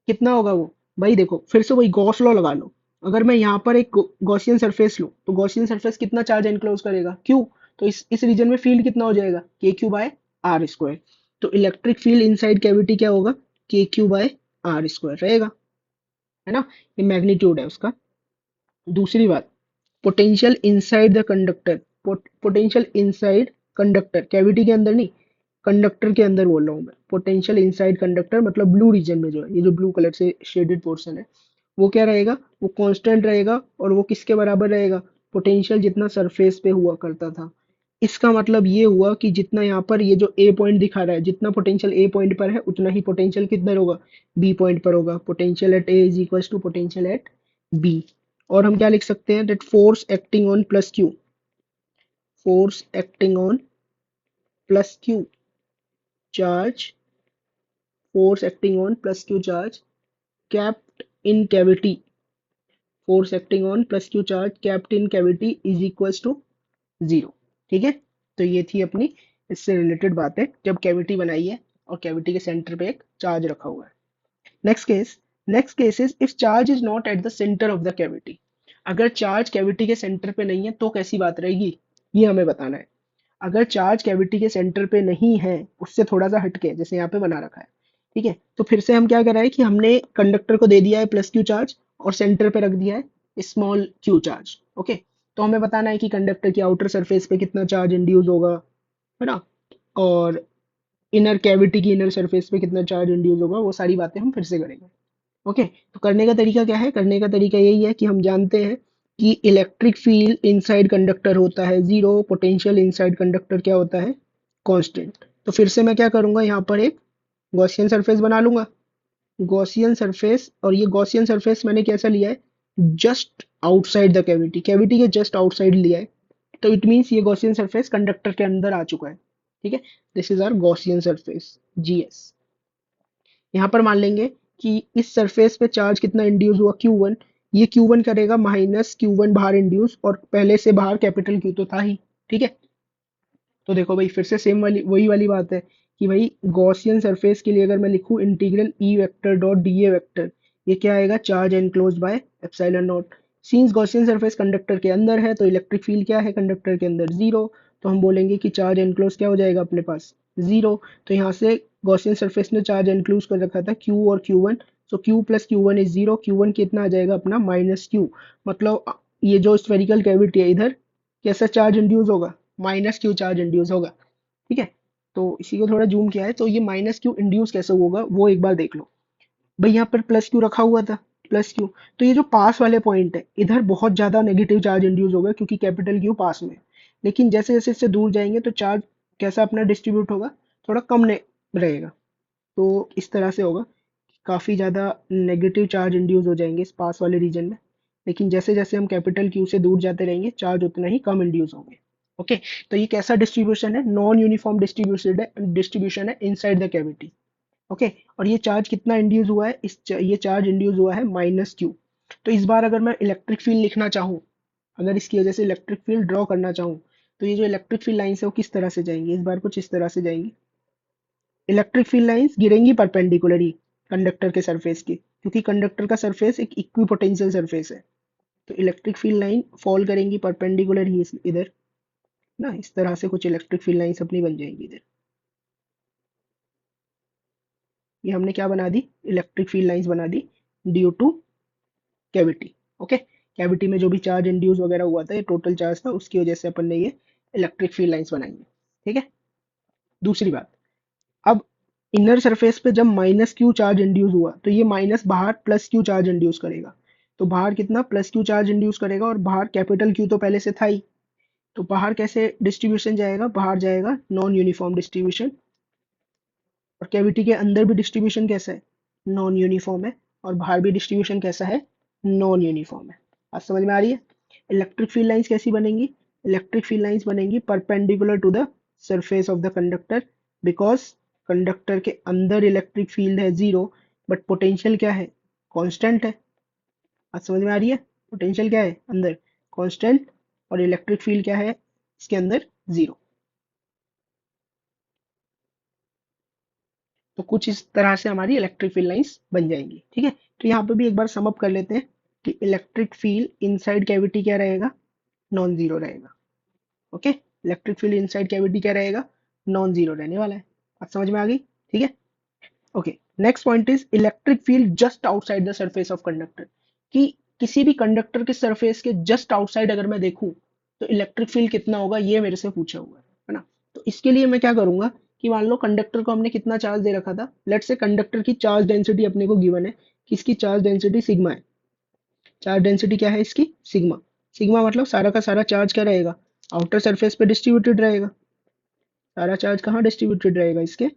कितना होगा वो, भाई देखो फिर से वही गॉस लॉ लगा लो। अगर मैं यहाँ पर एक गॉसियन सरफेस लूँ, तो गॉसियन सरफेस कितना चार्ज एनक्लोज करेगा, क्यू। तो इस रीजन में फील्ड कितना हो जाएगा, K Q by R square. तो इलेक्ट्रिक फील्ड इनसाइड कैविटी क्या होगा, के क्यू बाय आर स्क्वायर रहेगा, है ना। ये मैग्नीट्यूड है उसका। दूसरी बात, potential inside the conductor, potential inside conductor, cavity के अंदर नहीं, कंडक्टर के अंदर बोल रहा हूँ मैं। पोटेंशियल इनसाइड कंडक्टर मतलब ब्लू रीजन में जो है, ये जो ब्लू कलर से शेडेड पोर्शन है, वो क्या रहेगा, वो कांस्टेंट रहेगा। और वो किसके बराबर रहेगा, पोटेंशियल जितना सरफेस पे हुआ करता था। इसका मतलब ये हुआ कि जितना यहाँ पर ये जो ए पॉइंट दिखा रहा है, जितना पोटेंशियल ए पॉइंट पर है, उतना ही पोटेंशियल किधर होगा, बी पॉइंट पर होगा। Potential at A is equal to potential at B. और हम क्या लिख सकते हैं, that force acting on plus Q, force acting on plus Q charge, force acting on plus q charge kept in cavity, force acting on plus q charge kept in cavity is equals to zero. ठीक है, तो ये थी अपनी इससे रिलेटेड बात है, जब कैविटी बनाई है और कैविटी के सेंटर पे एक चार्ज रखा हुआ है। Next case, next case is if charge is not at the centre of the cavity. अगर चार्ज कैविटी के सेंटर पे नहीं है तो कैसी बात रहेगी, ये हमें बताना है। अगर चार्ज कैविटी के सेंटर पे नहीं है, उससे थोड़ा सा हटके, जैसे यहाँ पे बना रखा है, ठीक है, तो फिर से हम क्या कर रहे हैं कि हमने कंडक्टर को दे दिया है प्लस क्यू चार्ज और सेंटर पे रख दिया है स्मॉल क्यू चार्ज। ओके, तो हमें बताना है कि कंडक्टर की आउटर सरफेस पे कितना चार्ज इंड्यूस होगा, है ना, और इनर कैविटी की इनर सरफेस पे कितना चार्ज इंड्यूस होगा, वो सारी बातें हम फिर से करेंगे। ओके, तो करने का तरीका क्या है, करने का तरीका यही है कि हम जानते हैं कि इलेक्ट्रिक फील्ड इनसाइड कंडक्टर होता है जीरो, पोटेंशियल इनसाइड कंडक्टर क्या होता है, कांस्टेंट। तो फिर से मैं क्या करूंगा, यहाँ पर एक गॉसियन सरफेस बना लूंगा, गॉसियन सरफेस, और ये गॉसियन सरफेस मैंने कैसा लिया है, just outside the cavity, cavity के जस्ट आउटसाइड लिया है, तो इट मीन्स ये गॉसियन सरफेस कंडक्टर के अंदर आ चुका है। ठीक है, this is our Gaussian surface GS। यहाँ पर मान लेंगे कि इस सरफेस पे चार्ज कितना इंड्यूस हुआ, Q1। ये Q1 करेगा माइनस Q1 बाहर इंड्यूस, और पहले से बाहर कैपिटल Q तो था ही। ठीक है, तो देखो भाई फिर से सेम वाली वही वाली बात है कि भाई गॉसियन सरफेस के लिए अगर मैं लिखूं integral E vector dot DA vector, ये क्या आएगा, charge enclose by epsilon not. Since Gaussian surface conductor के अंदर है तो इलेक्ट्रिक फील्ड क्या है कंडक्टर के अंदर, जीरो। तो हम बोलेंगे कि चार्ज एनक्लोज क्या हो जाएगा अपने पास, जीरो। तो यहाँ से गॉसियन सरफेस ने चार्ज एनक्लोज कर रखा था Q और Q1, so Q plus Q1 is zero, Q1 कितना आ जाएगा अपना -Q। मतलब ये जो स्फेरिकल कैविटी है इधर कैसा चार्ज इंड्यूस होगा, -Q चार्ज इंड्यूस होगा। ठीक है, तो इसी को थोड़ा जूम किया है, तो ये -Q इंड्यूस कैसे होगा वो एक बार देख लो। भाई यहाँ पर प्लस क्यू रखा हुआ था, प्लस क्यू, तो ये जो पास वाले पॉइंट है इधर बहुत ज्यादा नेगेटिव चार्ज इंड्यूस होगा क्योंकि कैपिटल क्यू पास में है। लेकिन जैसे जैसे इससे दूर जाएंगे तो चार्ज कैसा अपना डिस्ट्रीब्यूट होगा, थोड़ा कम रहेगा। तो इस तरह से होगा, काफ़ी ज़्यादा नेगेटिव चार्ज इंड्यूस हो जाएंगे इस पास वाले रीजन में। लेकिन जैसे जैसे हम कैपिटल क्यू से दूर जाते रहेंगे चार्ज उतना ही कम इंड्यूस होंगे। ओके, तो ये कैसा डिस्ट्रीब्यूशन है, नॉन यूनिफॉर्म डिस्ट्रीब्यूशन है इनसाइड द कैविटी। ओके, और ये चार्ज कितना इंड्यूस हुआ है, ये चार्ज इंड्यूस हुआ है -Q। तो इस बार अगर मैं इलेक्ट्रिक फील्ड लिखना चाहूँ, अगर इसकी वजह से इलेक्ट्रिक फील्ड ड्रॉ करना चाहूँ, तो ये जो इलेक्ट्रिक फील्ड लाइन्स है वो किस तरह से जाएंगी, इस बार कुछ इस तरह से जाएंगी। इलेक्ट्रिक फील्ड लाइंस गिरेंगी परपेंडिकुलरली कंडक्टर के सरफेस के, क्योंकि कंडक्टर का सरफेस एक इक्विपोटेंशियल सरफेस है। तो इलेक्ट्रिक फील्ड लाइन फॉल करेंगी परपेंडिकुलर ही इधर ना, इस तरह से कुछ इलेक्ट्रिक फील्ड लाइंस अपनी बन जाएंगी इधर। ये हमने क्या बना दी, इलेक्ट्रिक फील्ड लाइंस बना दी due to cavity. Okay, cavity में जो भी चार्ज इंड्यूस वगैरह हुआ था, ये टोटल चार्ज था, उसकी वजह से अपन ने ये इलेक्ट्रिक फील्ड लाइंस बनाई है। ठीक है, दूसरी बात, अब इनर सरफेस पे जब -Q चार्ज इंड्यूस हुआ तो ये माइनस बाहर +Q चार्ज इंड्यूस करेगा। तो बाहर कितना +Q चार्ज इंड्यूस करेगा, और बाहर कैपिटल Q तो पहले से था ही। तो बाहर कैसे डिस्ट्रीब्यूशन जाएगा, बाहर जाएगा नॉन यूनिफॉर्म डिस्ट्रीब्यूशन। और कैविटी के अंदर भी डिस्ट्रीब्यूशन कैसा है, नॉन यूनिफॉर्म है, और बाहर भी डिस्ट्रीब्यूशन कैसा है, नॉन यूनिफॉर्म है। आज समझ में आ रही है। इलेक्ट्रिक फील्ड लाइंस कैसी बनेंगी, इलेक्ट्रिक फील्ड लाइंस बनेंगी perpendicular to the surface of the conductor, because conductor के अंदर इलेक्ट्रिक फील्ड है जीरो, बट पोटेंशियल क्या है, कांस्टेंट है। आज समझ में आ रही है, पोटेंशियल क्या है अंदर, कांस्टेंट, और इलेक्ट्रिक फील्ड क्या है इसके अंदर, जीरो। तो कुछ इस तरह से हमारी इलेक्ट्रिक फील्ड लाइंस बन जाएंगी। ठीक है, तो यहाँ पे भी एक बार समअप कर लेते हैं कि इलेक्ट्रिक फील्ड इनसाइड कैविटी क्या रहेगा, नॉन जीरो रहेगा। Okay, electric field inside cavity क्या रहेगा, नॉन जीरो रहने वाला है। आज समझ में आ गई। ठीक है, okay, next point is electric field just outside the surface of conductor. कि किसी भी कंडक्टर के सरफेस के जस्ट आउटसाइड अगर मैं देखूं तो इलेक्ट्रिक फील्ड कितना होगा, ये मेरे से पूछा हुआ है ना। तो इसके लिए मैं क्या करूंगा कि मान लो कंडक्टर को हमने कितना चार्ज दे रखा था, लेट्स से कंडक्टर की चार्ज डेंसिटी अपने को गिवन है कि इसकी चार्ज डेंसिटी सिग्मा है। चार्ज डेंसिटी क्या है इसकी, सिग्मा। सिग्मा मतलब सारा का सारा चार्ज क्या रहेगा, आउटर सरफेस पे डिस्ट्रीब्यूटेड रहेगा। सारा चार्ज कहाँ डिस्ट्रीब्यूटेड रहेगा, इसके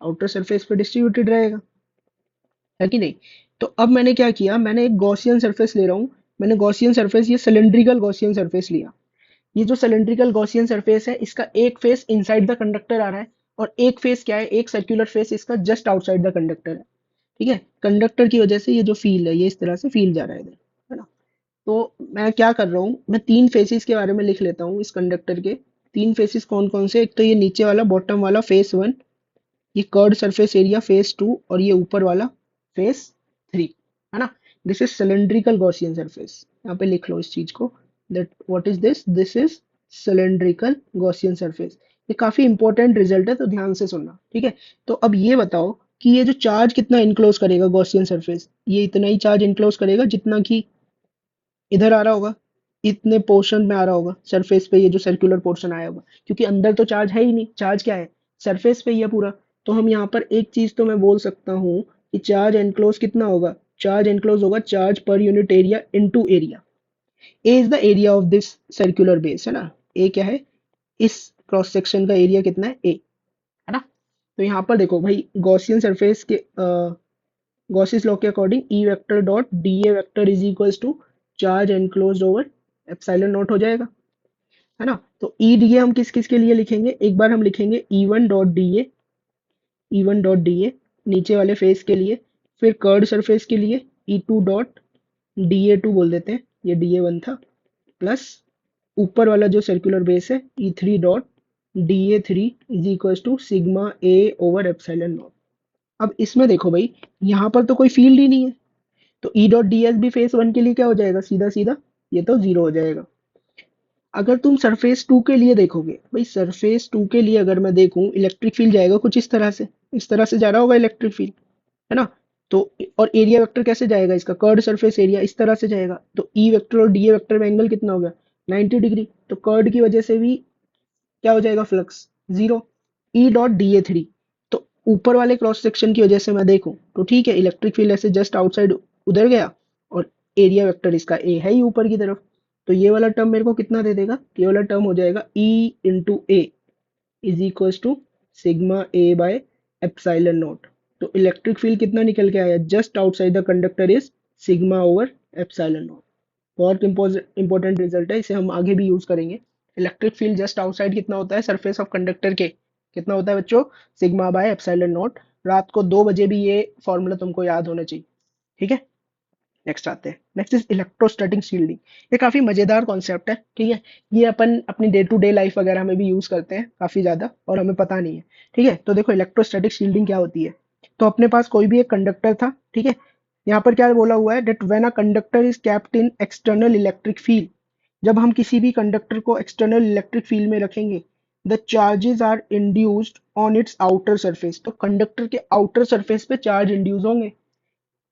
आउटर सरफेस पे डिस्ट्रीब्यूटेड रहेगा, है कि नहीं। तो अब मैंने क्या किया, मैंने एक गॉसियन सरफेस ले रहा हूँ। मैंने गॉसियन सरफेस, ये सिलेंड्रिकल गॉसियन सरफेस लिया। ये जो सिलेंड्रिकल गॉसियन सरफेस है इसका एक फेस इनसाइड द कंडक्टर आ रहा है, और एक फेस क्या है, एक सर्कुलर फेस इसका जस्ट आउटसाइड द कंडक्टर है। ठीक है, कंडक्टर की वजह से ये जो फील्ड है ये इस तरह से फील्ड जा रहा है इधर, है ना। तो मैं क्या कर रहा हूँ, मैं तीन फेसिस के बारे में लिख लेता हूँ इस कंडक्टर के। तीन फेसिस कौन कौन से, एक तो ये नीचे वाला बॉटम वाला फेस 1, ये कर्ड सरफेस एरिया फेस 2, और ये ऊपर वाला फेस 3। है ना। This is cylindrical Gaussian surface, यहाँ पे लिख लो इस चीज को, that what is this, this is cylindrical Gaussian surface. ये काफी इंपॉर्टेंट रिजल्ट है, तो ध्यान से सुनना, ठीक है। तो अब ये बताओ कि ये जो चार्ज कितना इनक्लोज करेगा गॉसियन सरफेस, ये इतना ही चार्ज इनक्लोज करेगा जितना कि इधर आ रहा होगा, इतने पोर्शन में आ रहा होगा सरफेस पे, ये जो सर्कुलर पोर्शन आया होगा, क्योंकि अंदर तो चार्ज है ही नहीं, चार्ज क्या है, सरफेस पे ही है पूरा। तो हम यहाँ पर एक चीज तो मैं बोल सकता हूँ कि चार्ज एनक्लोज कितना होगा, चार्ज एनक्लोज होगा चार्ज पर unit area into area. A is the area of this circular base, है ना। ए क्या है, इस क्रॉस सेक्शन का एरिया कितना है, ए, है ना। तो यहाँ पर देखो भाई, गॉसियन सरफेस के गॉसियस लॉ के according E vector dot D A vector is equals to charge enclosed over epsilon naught हो जाएगा, है ना। तो ई डी ए हम किस किस के लिए लिखेंगे, एक बार हम लिखेंगे E one dot D A, E one dot D A नीचे वाले फेस के लिए, फिर कर्ड सरफेस के लिए E two dot D A two बोल देते हैं, ये डी ए वन था, प्लस ऊपर वाला जो सर्कुलर बेस है E three dot D A three is equals to sigma A over epsilon naught. अब इसमें देखो भाई, यहाँ पर तो कोई फील्ड ही नहीं है, तो ई डॉट डी एस भी फेस वन के लिए क्या हो जाएगा, सीधा सीधा ये तो जीरो हो जाएगा। अगर तुम सरफेस टू के लिए देखोगे भाई, सरफेस टू के लिए अगर मैं देखूं, इलेक्ट्रिक फील्ड जाएगा कुछ इस तरह से, इस तरह से जा रहा होगा इलेक्ट्रिक फील्ड, है ना। तो और एरिया वेक्टर कैसे जाएगा, इसका कर्ड सरफेस एरिया इस तरह से जाएगा, तो ई वेक्टर और डी ए वेक्टर में एंगल कितना हो गया, 90 डिग्री, तो कर्ड की वजह से भी क्या हो जाएगा, flux zero. E dot D A three, तो ऊपर वाले क्रॉस सेक्शन की वजह से मैं देखूं तो ठीक है, इलेक्ट्रिक फील्ड ऐसे जस्ट आउटसाइड उधर गया, और एरिया वेक्टर इसका ए है ही ऊपर की तरफ, तो ये वाला टर्म मेरे को कितना दे देगा, ये वाला टर्म हो जाएगा E into A is equals to sigma A by epsilon naught. तो इलेक्ट्रिक फील्ड कितना निकल के आया, just outside the conductor is sigma over epsilon naught. बहुत इंपॉर्टेंट रिजल्ट है, इसे हम आगे भी यूज करेंगे। इलेक्ट्रिक फील्ड जस्ट आउटसाइड कितना होता है सरफेस ऑफ कंडक्टर के, कितना होता है बच्चों, सिग्मा बाय एप्सिलॉन नॉट। रात को 2 बजे भी ये फॉर्मूला तुमको याद होना चाहिए, ठीक है। नेक्स्ट आते हैं, नेक्स्ट इज इलेक्ट्रोस्टैटिक शील्डिंग। ये काफी मजेदार कॉन्सेप्ट है, ठीक है। ये अपन अपनी डे टू डे लाइफ वगैरह में भी यूज करते हैं काफी ज्यादा, और हमें पता नहीं है, ठीक है। तो देखो इलेक्ट्रोस्टैटिक शील्डिंग क्या होती है। तो अपने पास कोई भी एक कंडक्टर था, ठीक है। यहाँ पर क्या बोला हुआ है, that when a conductor is kept in external electric field, जब हम किसी भी कंडक्टर को एक्सटर्नल इलेक्ट्रिक फील्ड में रखेंगे, the charges are induced on its outer surface, तो कंडक्टर के आउटर सरफेस पे चार्ज इंड्यूस होंगे,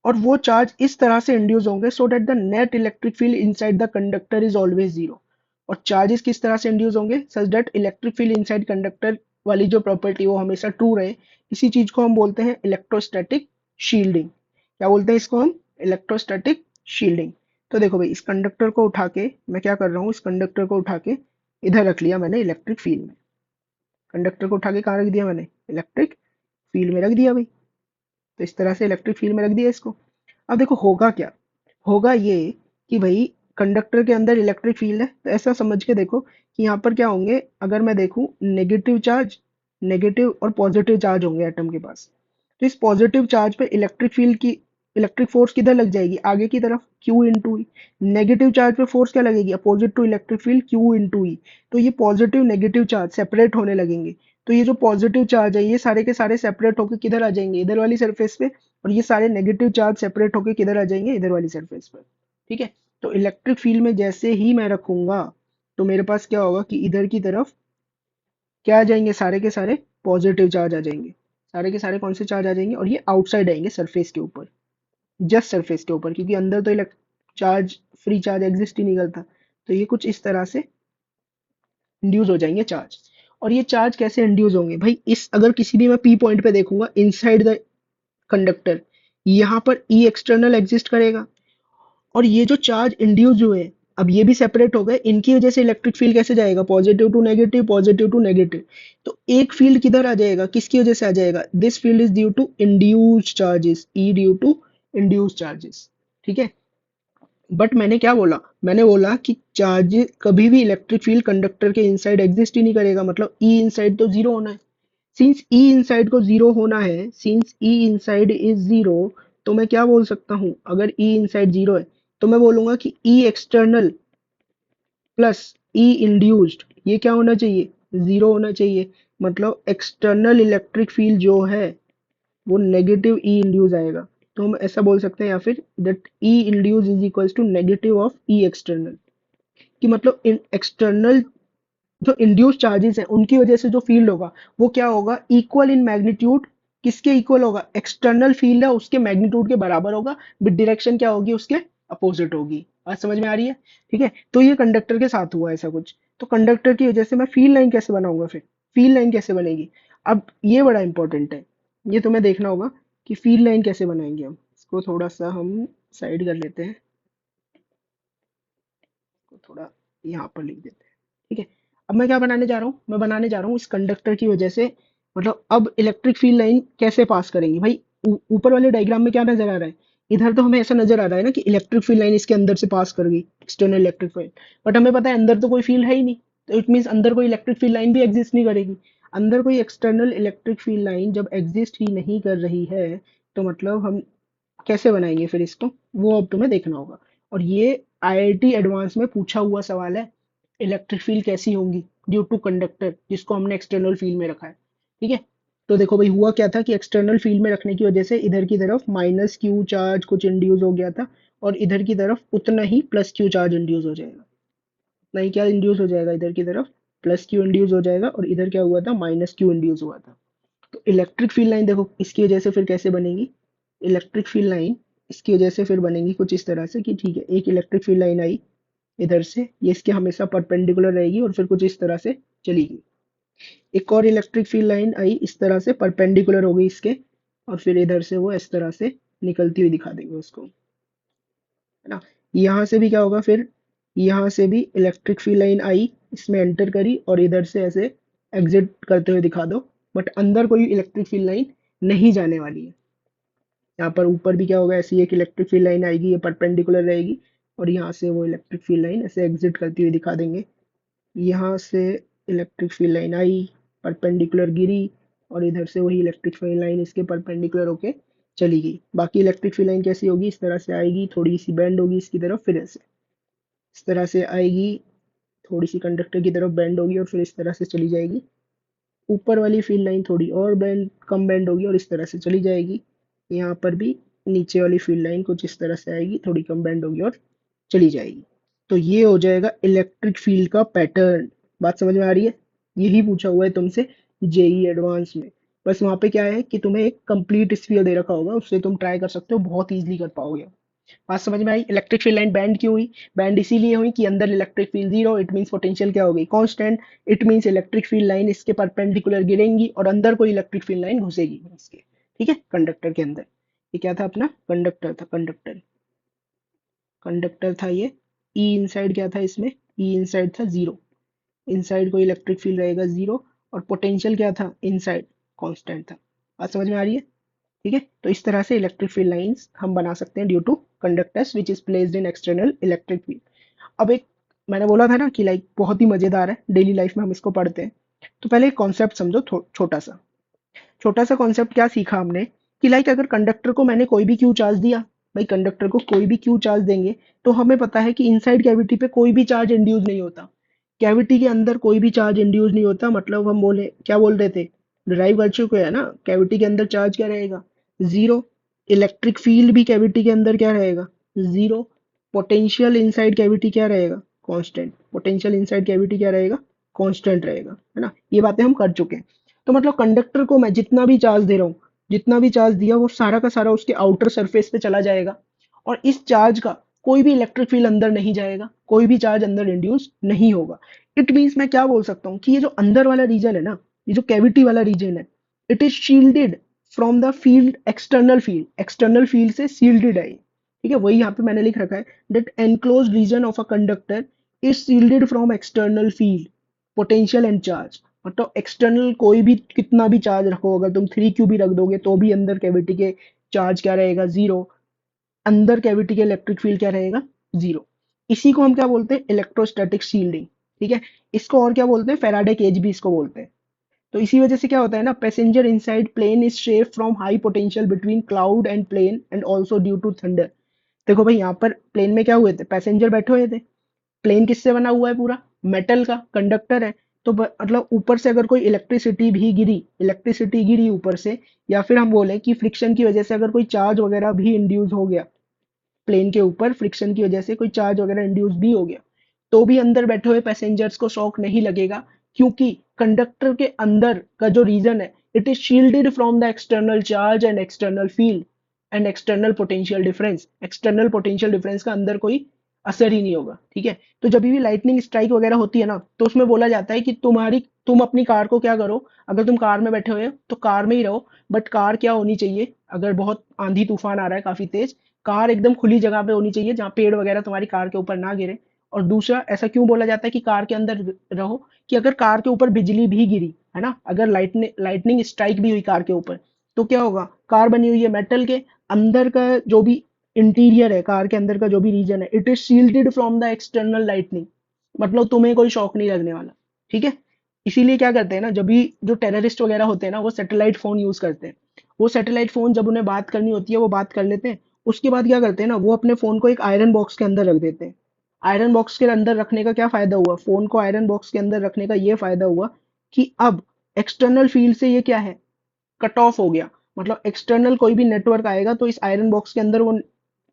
और वो चार्ज इस तरह से इंड्यूस होंगे so that the net electric field inside the conductor is always zero. और चार्जेस किस तरह से इंड्यूस होंगे, such that electric field inside conductor वाली जो प्रॉपर्टी वो हमेशा ट्रू रहे। इसी चीज को हम बोलते हैं इलेक्ट्रोस्टैटिक शील्डिंग। क्या बोलते हैं इसको हम, इलेक्ट्रोस्टैटिक शील्डिंग। तो देखो भाई, इस कंडक्टर को उठा के मैं क्या कर रहा हूँ, इस कंडक्टर को उठा के इधर रख लिया मैंने इलेक्ट्रिक फील्ड में, कंडक्टर को उठा के कहाँ रख दिया मैंने, इलेक्ट्रिक फील्ड में रख दिया भाई। तो इस तरह से इलेक्ट्रिक फील्ड में रख दिया इसको। अब देखो होगा क्या, होगा ये कि भाई कंडक्टर के अंदर इलेक्ट्रिक फील्ड है, तो ऐसा समझ के देखो कि यहाँ पर क्या होंगे, अगर मैं देखूं नेगेटिव चार्ज, नेगेटिव और पॉजिटिव चार्ज होंगे एटम के पास। तो इस पॉजिटिव चार्ज पे इलेक्ट्रिक फील्ड की इलेक्ट्रिक फोर्स किधर लग जाएगी, आगे की तरफ, Q into E. Negative charge पे फोर्स क्या लगेगी, opposite to electric field, Q into E. तो ये पॉजिटिव नेगेटिव चार्ज सेपरेट होने लगेंगे। तो ये जो पॉजिटिव चार्ज है ये सारे के सारे सेपरेट होकर किधर आ जाएंगे, इधर वाली सरफेस पे, और ये सारे नेगेटिव चार्ज सेपरेट होकर किधर आ जाएंगे, इधर वाली सरफेस पर, ठीक है। तो इलेक्ट्रिक फील्ड में जैसे ही मैं रखूंगा, तो मेरे पास क्या होगा कि इधर की तरफ क्या आ जाएंगे, सारे के सारे पॉजिटिव चार्ज आ जाएंगे, सारे के सारे कौन से चार्ज आ जाएंगे, और ये आउटसाइड आएंगे सरफेस के ऊपर, जस्ट सरफेस के ऊपर, क्योंकि अंदर तो चार्ज, फ्री चार्ज एग्जिस्ट ही नहीं करता। तो ये कुछ इस तरह से इंड्यूस हो जाएंगे चार्ज। और ये चार्ज कैसे इंड्यूस होंगे भाई, इस अगर किसी भी मैं पी पॉइंट पे देखूंगा इनसाइड द कंडक्टर, यहाँ पर ई एक्सटर्नल एग्जिस्ट करेगा, और ये जो चार्ज इंड्यूस हुए हैं, अब ये भी सेपरेट हो गए, इनकी वजह से इलेक्ट्रिक फील्ड कैसे जाएगा, positive to negative, positive to negative. तो एक फील्ड किधर आ जाएगा, किसकी वजह से आ जाएगा, this field is due to induced charges, E due to induced charges, ठीक है। बट मैंने क्या बोला, मैंने बोला कि चार्ज कभी भी इलेक्ट्रिक फील्ड कंडक्टर के इनसाइड एग्जिस्ट ही नहीं करेगा, मतलब ई इनसाइड तो जीरो होना है। सिंस ई इनसाइड को जीरो होना है, since E inside is zero, तो मैं क्या बोल सकता हूँ, अगर ई इनसाइड जीरो है तो मैं बोलूंगा कि ई एक्सटर्नल प्लस ई इंड्यूस्ड ये क्या होना चाहिए, जीरो होना चाहिए। मतलब एक्सटर्नल इलेक्ट्रिक फील्ड जो है वो नेगेटिव ई इंड्यूस आएगा, तो हम ऐसा बोल सकते हैं, या फिर that E induce is equals to negative of E external, कि मतलब इन एक्सटर्नल जो इंड्यूस चार्जेस हैं उनकी वजह से जो फील्ड होगा वो क्या होगा, इक्वल इन मैग्नीट्यूड। किसके इक्वल होगा, एक्सटर्नल फील्ड है उसके मैग्नीट्यूड के बराबर होगा, विद डायरेक्शन क्या होगी उसके अपोजिट होगी। बात समझ में आ रही है? ठीक है, तो ये कंडक्टर के साथ हुआ ऐसा कुछ। तो कंडक्टर की वजह से मैं फील्ड लाइन कैसे बनाऊंगा, फिर फील्ड लाइन कैसे बनेगी? अब ये बड़ा इंपॉर्टेंट है, ये तुम्हें देखना होगा कि फील्ड लाइन कैसे बनाएंगे हम। इसको थोड़ा सा हम साइड कर लेते हैं, इसको थोड़ा यहाँ पर लिख देते हैं। ठीक है, अब मैं क्या बनाने जा रहा हूँ, मैं बनाने जा रहा हूँ इस कंडक्टर की वजह से, मतलब अब इलेक्ट्रिक फील्ड लाइन कैसे पास करेंगी भाई। ऊपर वाले डायग्राम में क्या नजर आ रहा है, इधर तो हमें ऐसा नजर आ रहा है ना कि इलेक्ट्रिक फील्ड लाइन इसके अंदर से पास करेगी, एक्सटर्नल इलेक्ट्रिक फील्ड। बट हमें पता है अंदर तो कोई फील्ड है ही नहीं, तो इट मीन्स अंदर कोई इलेक्ट्रिक फील्ड लाइन भी एग्जिस्ट नहीं करेगी। अंदर कोई एक्सटर्नल इलेक्ट्रिक फील्ड लाइन जब एग्जिस्ट ही नहीं कर रही है, तो मतलब हम कैसे बनाएंगे फिर इसको, वो अब तुम्हें देखना होगा। और ये आईआईटी एडवांस में पूछा हुआ सवाल है, इलेक्ट्रिक फील्ड कैसी होंगी ड्यू टू कंडक्टर जिसको हमने एक्सटर्नल फील्ड में रखा है। ठीक है, तो देखो भाई हुआ क्या था कि एक्सटर्नल फील्ड में रखने की वजह से इधर की तरफ माइनस क्यू चार्ज कुछ इंड्यूस हो गया था, और इधर की तरफ उतना ही प्लस क्यू चार्ज इंड्यूस हो जाएगा। उतना ही क्या इंड्यूस हो जाएगा, इधर की तरफ प्लस क्यू इंड्यूस हो जाएगा, और इधर क्या हुआ था, माइनस क्यू इंड्यूस हुआ था। तो इलेक्ट्रिक फील्ड लाइन देखो इसकी वजह से फिर कैसे बनेगी, इलेक्ट्रिक फील्ड लाइन इसकी वजह से फिर बनेगी कुछ इस तरह से कि ठीक है, एक इलेक्ट्रिक फील्ड लाइन आई इधर से, ये इसके हमेशा परपेंडिकुलर रहेगी और फिर कुछ इस तरह से चलेगी। एक और इलेक्ट्रिक फील्ड लाइन आई इस तरह से परपेंडिकुलर हो गई इसके, और फिर इधर से वो इस तरह से निकलती हुई दिखा देंगे उसको, है ना। यहाँ से भी क्या होगा फिर, यहाँ से भी इलेक्ट्रिक फील्ड लाइन आई, इसमें एंटर करी और इधर से ऐसे एग्जिट करते हुए दिखा दो, बट अंदर कोई इलेक्ट्रिक फील्ड लाइन नहीं जाने वाली है। यहाँ पर ऊपर भी क्या होगा, ऐसी एक इलेक्ट्रिक फील्ड लाइन आएगी, ये परपेंडिकुलर रहेगी, और यहाँ से वो इलेक्ट्रिक फील्ड लाइन ऐसे एग्जिट करती हुई दिखा देंगे। यहाँ से इलेक्ट्रिक फील्ड लाइन आई, परपेंडिकुलर गिरी, और इधर से वही इलेक्ट्रिक फील्ड लाइन इसके परपेंडिकुलर होके चली गई। बाकी इलेक्ट्रिक फील्ड लाइन कैसी होगी, इस तरह से आएगी, थोड़ी सी बेंड होगी इसकी तरफ, फिर ऐसे इस तरह से आएगी, थोड़ी सी कंडक्टर की तरफ बेंड होगी और फिर इस तरह से चली जाएगी। ऊपर वाली फील्ड लाइन थोड़ी और बेंड कम बेंड होगी और इस तरह से चली जाएगी। यहाँ पर भी नीचे वाली फील्ड लाइन कुछ इस तरह से आएगी, थोड़ी कम बेंड होगी और चली जाएगी। तो ये हो जाएगा इलेक्ट्रिक फील्ड का पैटर्न। बात समझ में आ रही है? यही पूछा हुआ है तुमसे जेई एडवांस में। बस वहां पे क्या है कि तुम्हें एक कंप्लीट स्फीयर दे रखा होगा, उससे तुम ट्राई कर सकते हो, बहुत इजीली कर पाओगे। बात समझ में आई? इलेक्ट्रिक फील्ड लाइन बैंड क्यों हुई, बैंड इसीलिए हुई कि अंदर electric field zero, it means potential क्या हो गई, constant. It means electric field line इसके परपेंडिकुलर गिरेंगी और अंदर कोई इलेक्ट्रिक फील्ड लाइन घुसेगी इसके। ठीक है, कंडक्टर के अंदर। ये क्या था अपना, कंडक्टर था, कंडक्टर, कंडक्टर था ये। ई इनसाइड क्या था इसमें, ई इनसाइड था जीरो, इनसाइड कोई इलेक्ट्रिक फील्ड रहेगा जीरो, और पोटेंशियल क्या था इनसाइड, कांस्टेंट था। बात समझ में आ रही है? ठीक है, तो इस तरह से इलेक्ट्रिक फील्ड लाइंस हम बना सकते हैं due two conductors which is placed in external electric field. अब एक मैंने बोला था ना कि लाइक बहुत ही मजेदार है, डेली लाइफ में हम इसको पढ़ते हैं। तो पहले एक कॉन्सेप्ट समझो, छोटा सा, छोटा सा कॉन्सेप्ट क्या सीखा हमने कि लाइक अगर कंडक्टर को मैंने कोई भी क्यू चार्ज दिया, भाई कंडक्टर को कोई भी क्यू चार्ज देंगे, तो हमें पता है कि इनसाइड कैविटी पे कोई भी चार्ज इंड्यूस नहीं होता। कैविटी के अंदर कोई भी चार्ज इंड्यूस नहीं होता, मतलब हम बोले क्या बोल रहे थे, डिराइव कर चुके हैं ना, कैविटी के अंदर चार्ज क्या रहेगा, जीरो। इलेक्ट्रिक फील्ड भी कैविटी के अंदर क्या रहेगा, जीरो। पोटेंशियल इनसाइड कैविटी क्या रहेगा, कांस्टेंट। पोटेंशियल इनसाइड कैविटी क्या रहेगा, कांस्टेंट रहेगा, है ना। ये बातें हम कर चुके हैं। तो मतलब कंडक्टर को मैं जितना भी चार्ज दे रहा हूँ, जितना भी चार्ज दिया वो सारा का सारा उसके आउटर सरफेस पे चला जाएगा, और इस चार्ज का कोई भी इलेक्ट्रिक फील्ड अंदर नहीं जाएगा, कोई भी चार्ज अंदर इंड्यूस नहीं होगा। इट मीन्स मैं क्या बोल सकता हूँ कि ये जो अंदर वाला रीजन है ना, ये जो कैविटी वाला रीजन है, it is shielded from the field, external field, external field से शील्डेड है। ठीक है, वही यहाँ पे मैंने लिख रखा है, that enclose region of a conductor is shielded from external field, potential and charge. मतलब एक्सटर्नल कोई भी कितना भी चार्ज रखो, अगर तुम 3Q भी रख दोगे तो भी अंदर कैविटी के चार्ज क्या रहेगा, जीरो। अंदर कैविटी के इलेक्ट्रिक फील्ड क्या रहेगा, जीरो। इसी को हम क्या बोलते हैं, इलेक्ट्रोस्टैटिक शील्डिंग। ठीक है, इसको और क्या बोलते हैं, फैराडे केज भी इसको बोलते हैं। तो इसी वजह से क्या होता है ना, passenger inside plane is safe from high potential between cloud and plane and also due to thunder. देखो भाई यहाँ पर प्लेन में क्या हुए थे, पैसेंजर बैठे हुए थे। प्लेन किससे बना हुआ है, पूरा मेटल का कंडक्टर है। तो मतलब ऊपर से अगर कोई इलेक्ट्रिसिटी गिरी ऊपर से, या फिर हम बोले कि फ्रिक्शन की वजह से अगर कोई चार्ज वगैरह भी इंड्यूस हो गया, प्लेन के ऊपर फ्रिक्शन की वजह से कोई चार्ज वगैरह इंड्यूस भी हो गया, तो भी अंदर बैठे हुए पैसेंजर्स को शॉक नहीं लगेगा, क्योंकि कंडक्टर के अंदर का जो रीजन है, it is shielded from the external charge and external field and external potential difference का अंदर कोई असर ही नहीं होगा। ठीक है, तो जब भी लाइटनिंग स्ट्राइक वगैरह होती है ना, तो उसमें बोला जाता है कि तुम अपनी कार को क्या करो, अगर तुम कार में बैठे हुए हो तो कार में ही रहो, बट कार क्या होनी चाहिए, अगर बहुत आंधी तूफान आ रहा है काफी तेज, कार एकदम खुली जगह पे होनी चाहिए जहाँ पेड़ वगैरह तुम्हारी कार के ऊपर ना गिरे। और दूसरा, ऐसा क्यों बोला जाता है कि कार के अंदर रहो, कि अगर कार के ऊपर बिजली भी गिरी है ना, अगर लाइटनिंग स्ट्राइक भी हुई कार के ऊपर, तो क्या होगा, कार बनी हुई है मेटल के, अंदर का जो भी इंटीरियर है, कार के अंदर का जो भी रीजन है, it is shielded from the external lightning, मतलब तुम्हें कोई शॉक नहीं लगने वाला। ठीक है, इसीलिए क्या करते हैं ना, जब भी जो टेररिस्ट वगैरह होते हैं ना, वो सैटेलाइट फोन यूज करते हैं। वो सैटेलाइट फोन जब उन्हें बात करनी होती है वो बात कर लेते हैं, उसके बाद क्या करते हैं ना, वो अपने फोन को एक आयरन बॉक्स के अंदर रख देते हैं। आयरन बॉक्स के अंदर रखने का क्या फायदा हुआ, फोन को आयरन बॉक्स के अंदर रखने का ये फायदा हुआ कि अब एक्सटर्नल फील्ड से ये क्या है, कट ऑफ हो गया, मतलब एक्सटर्नल कोई भी नेटवर्क आएगा तो इस आयरन बॉक्स के अंदर वो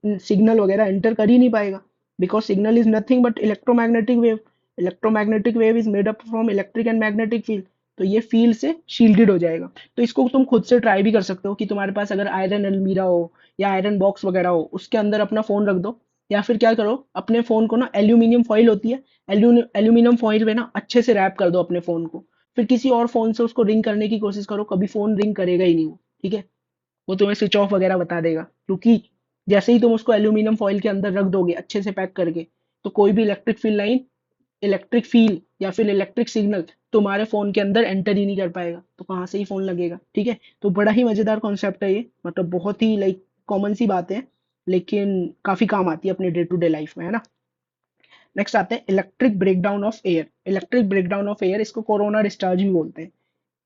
सिग्नल वगैरह एंटर कर ही नहीं पाएगा, because signal is nothing but electromagnetic wave. Electromagnetic wave is made up from electric and magnetic field, तो ये फील्ड से शील्डेड हो जाएगा। तो इसको तुम खुद से ट्राई भी कर सकते हो कि तुम्हारे पास अगर आयरन अलमीरा हो या आयरन बॉक्स वगैरह हो, उसके अंदर अपना फोन रख दो, या फिर क्या करो, अपने फोन को ना, एल्यूमिनियम फॉइल होती है, एल्यूमिनियम फॉइल पे ना अच्छे से रैप कर दो अपने फोन को, फिर किसी और फोन से उसको रिंग करने की कोशिश करो, कभी फोन रिंग करेगा ही नहीं वो। ठीक है, वो तुम्हें स्विच ऑफ वगैरह बता देगा, क्योंकि जैसे ही तुम उसको एल्यूमिनियम फॉइल के अंदर रख दोगे अच्छे से पैक करके, तो कोई भी इलेक्ट्रिक फील्ड या फिर इलेक्ट्रिक सिग्नल तुम्हारे फोन के अंदर एंटर ही नहीं कर पाएगा, तो कहाँ से ही फोन लगेगा। ठीक है, तो बड़ा ही मजेदार कॉन्सेप्ट है ये, मतलब बहुत ही लाइक कॉमन सी बात है, लेकिन काफी काम आती है अपने डे टू डे लाइफ में, है ना। नेक्स्ट आते हैं electric breakdown of air. Electric breakdown of air, इसको कोरोना डिस्चार्ज भी बोलते हैं।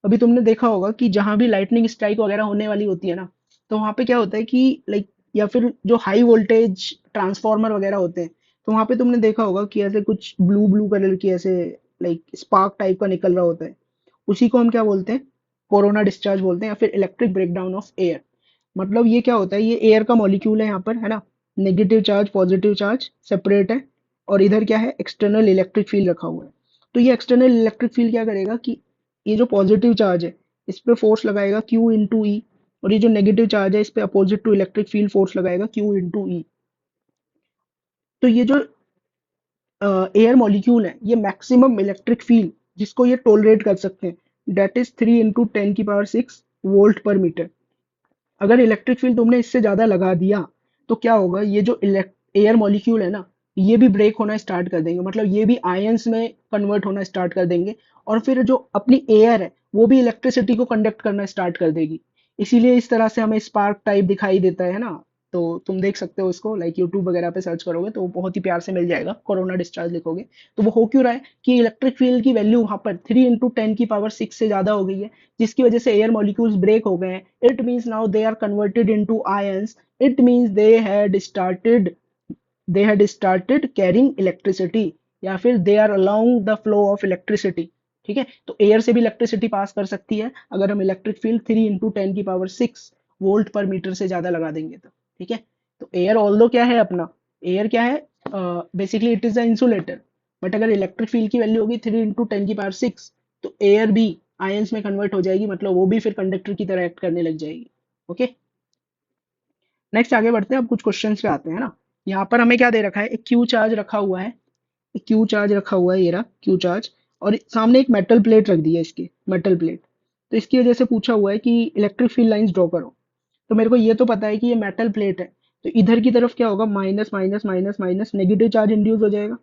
अभी तुमने देखा होगा कि जहां भी लाइटनिंग स्ट्राइक वगैरह होने वाली होती है ना, तो वहां पे क्या होता है कि लाइक, या फिर जो हाई वोल्टेज ट्रांसफार्मर वगैरह होते हैं, तो वहां पे तुमने देखा होगा कि ऐसे कुछ ब्लू ब्लू कलर की ऐसे लाइक स्पार्क टाइप का निकल रहा होता है, उसी को हम क्या बोलते हैं, कोरोना डिस्चार्ज बोलते हैं, या फिर इलेक्ट्रिक ब्रेकडाउन ऑफ एयर। मतलब ये क्या होता है, ये एयर का मॉलिक्यूल है यहाँ पर, है ना, negative charge positive charge separate है, और इधर क्या है, एक्सटर्नल इलेक्ट्रिक फील्ड रखा हुआ है। तो ये एक्सटर्नल इलेक्ट्रिक फील्ड क्या करेगा कि ये जो पॉजिटिव चार्ज है इस पे फोर्स लगाएगा Q इंटू ई, और ये जो नेगेटिव चार्ज है इस पे opposite to electric field force लगाएगा Q इंटू ई। तो ये जो एयर मॉलिक्यूल है, ये मैक्सिमम इलेक्ट्रिक फील्ड जिसको ये टोलरेट कर सकते हैं, दैट इज 3 × 10⁻⁶ वोल्ट पर मीटर। अगर इलेक्ट्रिक फील्ड तुमने इससे ज्यादा लगा दिया, तो क्या होगा, ये जो एयर मॉलिक्यूल है ना, ये भी ब्रेक होना स्टार्ट कर देंगे, मतलब ये भी आयंस में कन्वर्ट होना स्टार्ट कर देंगे, और फिर जो अपनी एयर है वो भी इलेक्ट्रिसिटी को कंडक्ट करना स्टार्ट कर देगी। इसीलिए इस तरह से हमें स्पार्क टाइप दिखाई देता है ना। तो तुम देख सकते हो इसको, लाइक यूट्यूब वगैरह पे सर्च करोगे तो बहुत ही प्यार से मिल जाएगा, कोरोना डिस्चार्ज लिखोगे। तो वो हो क्यों रहा है कि इलेक्ट्रिक फील्ड की वैल्यू वहां पर 3 × 10⁻⁶ से ज्यादा हो गई है, जिसकी वजह से एयर मॉलिक्यूल्स ब्रेक हो गए हैं। It means now they are converted into ions. It means they had started carrying electricity, या फिर they are allowing the flow of electricity. ठीक है, तो एयर से भी इलेक्ट्रिसिटी पास कर सकती है अगर हम इलेक्ट्रिक फील्ड 3 × 10⁻⁶ वोल्ट पर मीटर से ज्यादा लगा देंगे तो। ठीक है, तो एयर ऑल्दो क्या है अपना, एयर क्या है, basically it is a insulator, but अगर इलेक्ट्रिक फील्ड की वैल्यू होगी 3 × 10⁻⁶, तो एयर भी आयंस में कन्वर्ट हो जाएगी, मतलब वो भी फिर कंडक्टर की तरह एक्ट करने लग जाएगी। ओके, नेक्स्ट आगे बढ़ते हैं, अब कुछ क्वेश्चंस पे आते हैं ना। यहाँ पर हमें क्या दे रखा है, एक क्यू चार्ज रखा हुआ है, एक क्यू चार्ज रखा हुआ है, ये रहा क्यू चार्ज, और सामने एक मेटल प्लेट रख दी है, इसकी मेटल प्लेट। तो इसकी वजह से पूछा हुआ है कि इलेक्ट्रिक फील्ड लाइंस ड्रॉ करो। तो मेरे को ये तो पता है कि ये मेटल प्लेट है, तो इधर की तरफ क्या होगा, minus minus minus minus negative charge induce हो जाएगा,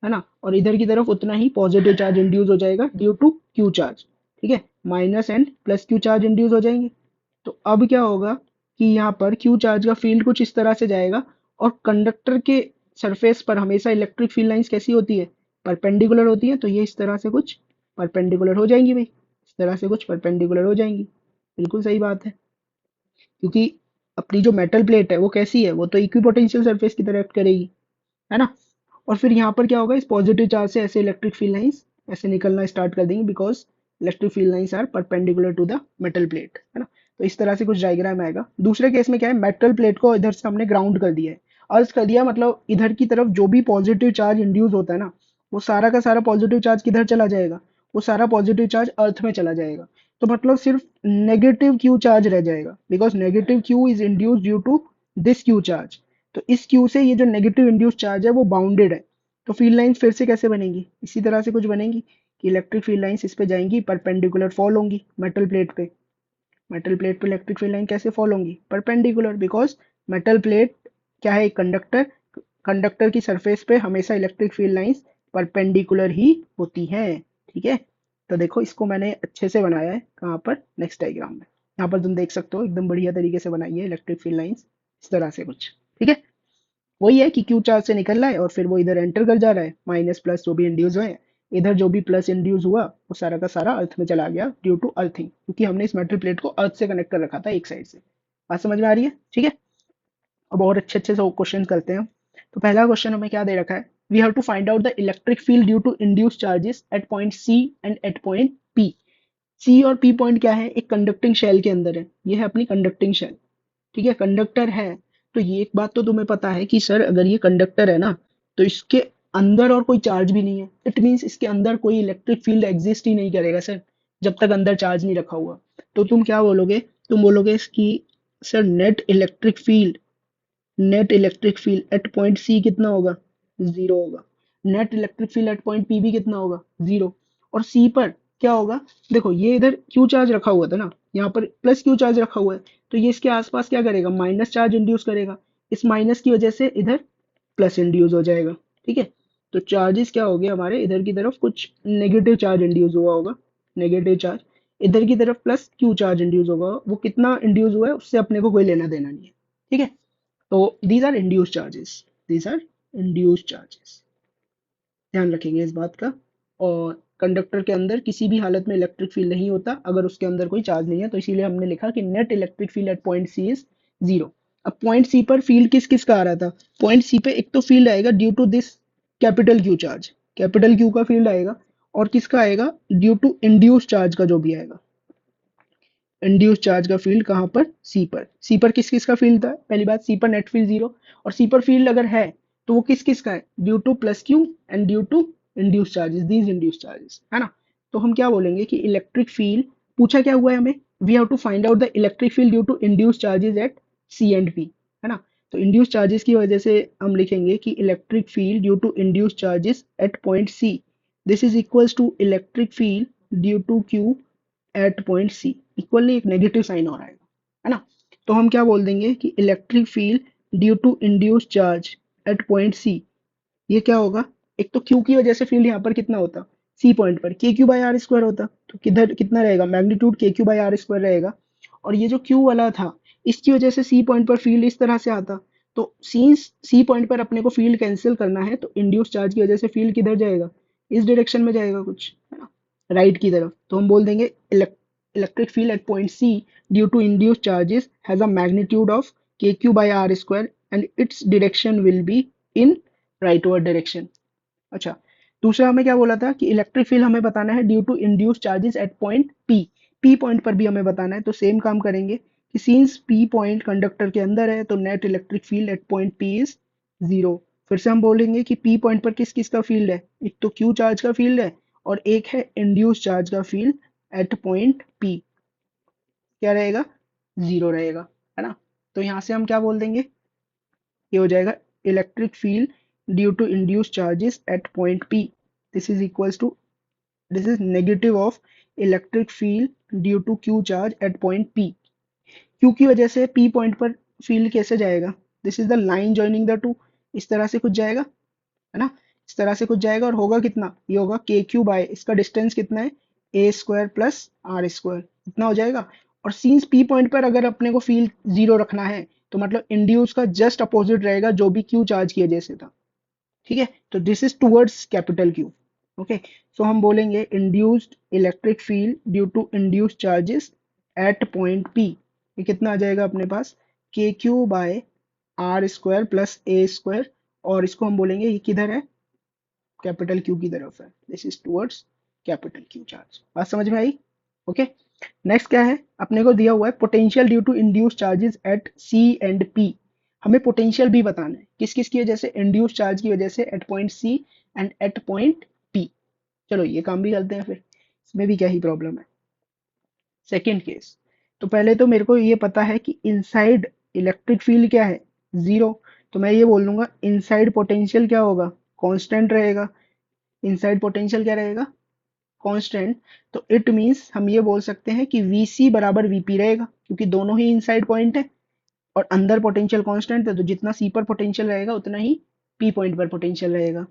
है ना, और इधर की तरफ उतना ही पॉजिटिव चार्ज इंड्यूस हो जाएगा ड्यू टू क्यू चार्ज। ठीक है, minus and plus Q charge induce हो जाएंगे। तो अब क्या होगा कि यहाँ पर क्यू चार्ज का फील्ड कुछ इस तरह से जाएगा, और कंडक्टर के सरफेस पर हमेशा इलेक्ट्रिक फील्ड लाइंस कैसी होती है, परपेंडिकुलर होती है, तो ये इस तरह से कुछ परपेंडिकुलर हो जाएंगी भाई, इस तरह से कुछ परपेंडिकुलर हो जाएंगी। बिल्कुल सही बात है, क्योंकि अपनी जो मेटल प्लेट है वो कैसी है, वो तो इक्विपोटेंशियल सरफेस की तरह एक्ट करेगी, है ना। और फिर यहाँ पर क्या होगा, इस पॉजिटिव चार्ज से ऐसे इलेक्ट्रिक फील्ड लाइंस ऐसे निकलना स्टार्ट कर देंगी, because electric field lines are perpendicular to the metal plate, है ना। तो इस तरह से कुछ डायग्राम आएगा। दूसरे केस में क्या है, मेटल प्लेट को इधर से हमने ग्राउंड कर दिया है, अर्थ कर दिया, मतलब इधर की तरफ जो भी पॉजिटिव चार्ज इंड्यूस होता है ना, वो सारा का सारा पॉजिटिव चार्ज किधर चला जाएगा, वो सारा पॉजिटिव चार्ज अर्थ में चला जाएगा। तो मतलब सिर्फ नेगेटिव क्यू चार्ज रह जाएगा, because negative Q is induce due to this Q charge. तो इस क्यू से ये जो नेगेटिव इंड्यूस चार्ज है वो बाउंडेड है। तो फील्ड लाइंस फिर से कैसे बनेंगी, इसी तरह से कुछ बनेंगी कि इलेक्ट्रिक फील्ड लाइंस इस पे जाएंगी, परपेंडिकुलर फॉल होंगी मेटल प्लेट पे। मेटल प्लेट पे इलेक्ट्रिक फील्ड लाइन कैसे फॉल होंगी, परपेंडिकुलर, बिकॉज मेटल प्लेट क्या है, एक कंडक्टर, कंडक्टर की सरफेस पे हमेशा इलेक्ट्रिक फील्ड लाइंस परपेंडिकुलर ही होती हैं। ठीक है, तो देखो इसको मैंने अच्छे से बनाया है, कहाँ पर, नेक्स्ट डायग्राम में। यहाँ पर तुम देख सकते हो एकदम बढ़िया तरीके से बनाई है इलेक्ट्रिक फील्ड लाइंस, इस तरह से कुछ। ठीक है, वही है कि क्यू चार्ज से निकल रहा है और फिर वो इधर एंटर कर जा रहा है, माइनस प्लस जो भी इंड्यूस हुए, इधर जो भी प्लस इंड्यूस हुआ वो सारा का सारा अर्थ में चला गया ड्यू टू अर्थिंग, क्योंकि हमने इस मेटल प्लेट को अर्थ से कनेक्ट कर रखा था एक साइड से। बात समझ में आ रही है? ठीक है, अब और अच्छे अच्छे से क्वेश्चन करते हैं। तो पहला क्वेश्चन हमें क्या दे रखा है, we have to find out the electric field due to induce charges at point C and at point P. C और पी पॉइंट क्या है, एक कंडक्टिंग शेल के अंदर है, ये है अपनी कंडक्टिंग शेल। ठीक है, कंडक्टर है, तो ये एक बात तो तुम्हें पता है कि सर अगर ये कंडक्टर है ना, तो इसके अंदर और कोई चार्ज भी नहीं है, इट मीन्स इसके अंदर कोई इलेक्ट्रिक फील्ड एग्जिस्ट ही नहीं करेगा सर, जब तक अंदर चार्ज नहीं रखा हुआ। तो तुम क्या बोलोगे, तुम बोलोगे इसकी sir net electric field at point C कितना होगा, जीरो होगा। Net electric field at point P भी कितना होगा, जीरो। और सी पर क्या होगा, देखो ये इधर क्यू चार्ज रखा हुआ था ना, यहाँ पर प्लस क्यू चार्ज रखा हुआ है, तो ये इसके आसपास क्या करेगा, माइनस चार्ज इंड्यूस करेगा, इस माइनस की वजह से इधर प्लस इंड्यूस हो जाएगा। ठीक है, तो चार्जेस क्या हो गए हमारे, इधर की तरफ कुछ नेगेटिव चार्ज इंड्यूस हुआ होगा, नेगेटिव चार्ज, इधर की तरफ प्लस क्यू चार्ज इंड्यूस होगा, वो कितना इंड्यूस हुआ है उससे अपने को कोई लेना देना नहीं है। ठीक है, तो these are induce charges, these are induce charges, ध्यान रखेंगे इस बात का। और कंडक्टर के अंदर किसी भी हालत में इलेक्ट्रिक फील्ड नहीं होता अगर उसके अंदर कोई चार्ज नहीं है, तो इसीलिए हमने लिखा कि net electric field at point C is zero. अब पॉइंट सी पर फील्ड किस किस का आ रहा था, पॉइंट सी पे एक तो फील्ड आएगा due to this capital Q charge, capital Q का फील्ड आएगा, और किसका आएगा, ड्यू टू इंड्यूस चार्ज का जो भी आएगा, इंड्यूस चार्ज का फील्ड कहाँ पर, सी पर। सी पर किस किस का फील्ड था, पहली बात सी पर नेट फील्ड जीरो, और सी पर फील्ड अगर है तो वो किस किस का है, due to plus Q and due to induce charges, these induce charges, है ना। तो हम क्या बोलेंगे कि इलेक्ट्रिक फील्ड, पूछा क्या हुआ है हमें, we have to find out the electric field due to induce charges at C and P, है ना। तो इंड्यूस चार्जेस की वजह से हम लिखेंगे कि electric field due to induce charges at point C, this is equals to electric field due to Q at point C, equal नहीं, एक नेगेटिव साइन और आएगा, है ना। तो हम क्या बोल देंगे कि electric field due to induce charge at point C, ये क्या होगा, एक तो क्यू की वजह से फील्ड यहाँ पर कितना होता, सी पॉइंट पर के क्यू बाई आर स्क्वायर होता, तो किधर कितना रहेगा, मैग्नीट्यूड के क्यू बाई आर स्क्वायर रहेगा। और ये जो क्यू वाला था, इसकी वजह से सी पॉइंट पर फील्ड इस तरह से आता, तो सीन्स सी पॉइंट पर अपने को फील्ड कैंसिल करना है, तो इंड्यूस चार्ज की वजह से फील्ड किधर जाएगा, इस डायरेक्शन में जाएगा कुछ, है ना, राइट की तरफ। तो हम बोल देंगे electric field at point C due to induce charges has a magnitude of K Q by R square and its direction will be in rightward direction. अच्छा, दूसरा हमें क्या बोला था कि इलेक्ट्रिक फील्ड हमें बताना है due to induce charges at point P, P point पर भी हमें बताना है, तो सेम काम करेंगे कि सिंस पी पॉइंट कंडक्टर के अंदर है तो net electric field at point P is zero. फिर से हम बोलेंगे कि पी पॉइंट पर किस किस का फील्ड है, एक तो क्यू चार्ज का फील्ड है और एक है इंड्यूस चार्ज का फील्ड एट पॉइंट पी, क्या रहेगा, जीरो रहेगा, है ना। तो यहाँ से हम क्या बोल देंगे, ये हो जाएगा electric field due to induce charges at point P, this is equals to, this is negative of electric field due to Q charge at point P. Q की वजह से पी पॉइंट पर फील्ड कैसे जाएगा, this is the line joining the two, इस तरह से कुछ जाएगा, है ना, इस तरह से कुछ जाएगा, और होगा कितना, ये होगा के क्यू बाय, इसका डिस्टेंस कितना है, ए स्क्वायर प्लस आर स्क्वायर, इतना हो जाएगा। और सीन्स पी पॉइंट पर अगर अपने को फील्ड जीरो रखना है, तो मतलब इंड्यूस का जस्ट अपोजिट रहेगा जो भी क्यू चार्ज की वजह से था। ठीक है, तो this is towards capital Q. Okay, so हम बोलेंगे induced electric field due to induced charges at point P, ये कितना आ जाएगा अपने पास, K Q by R square plus A square, और इसको हम बोलेंगे ये किधर है, कैपिटल क्यू की तरफ है, this is towards capital Q charge. बात समझ में आई? ओके। नेक्स्ट क्या है, अपने को दिया हुआ है potential due to induce charges at C and P. हमें पोटेंशियल भी बताना है, किस किस की वजह से, इंड्यूस चार्ज की वजह से at point C and at point P. चलो ये काम भी करते हैं फिर, इसमें भी क्या ही प्रॉब्लम है। सेकेंड केस, तो पहले तो मेरे को ये पता है कि इनसाइड इलेक्ट्रिक फील्ड क्या है, जीरो। तो मैं ये बोल दूंगा इनसाइड पोटेंशियल क्या होगा, कांस्टेंट रहेगा। इनसाइड पोटेंशियल क्या रहेगा, कांस्टेंट। तो इट मींस हम ये बोल सकते हैं कि वीसी बराबर वीपी रहेगा, क्योंकि दोनों ही इनसाइड पॉइंट है और अंदर पोटेंशियल कांस्टेंट है, तो जितना सी पर पोटेंशियल रहेगा उतना ही पी पॉइंट पर पोटेंशियल रहेगा।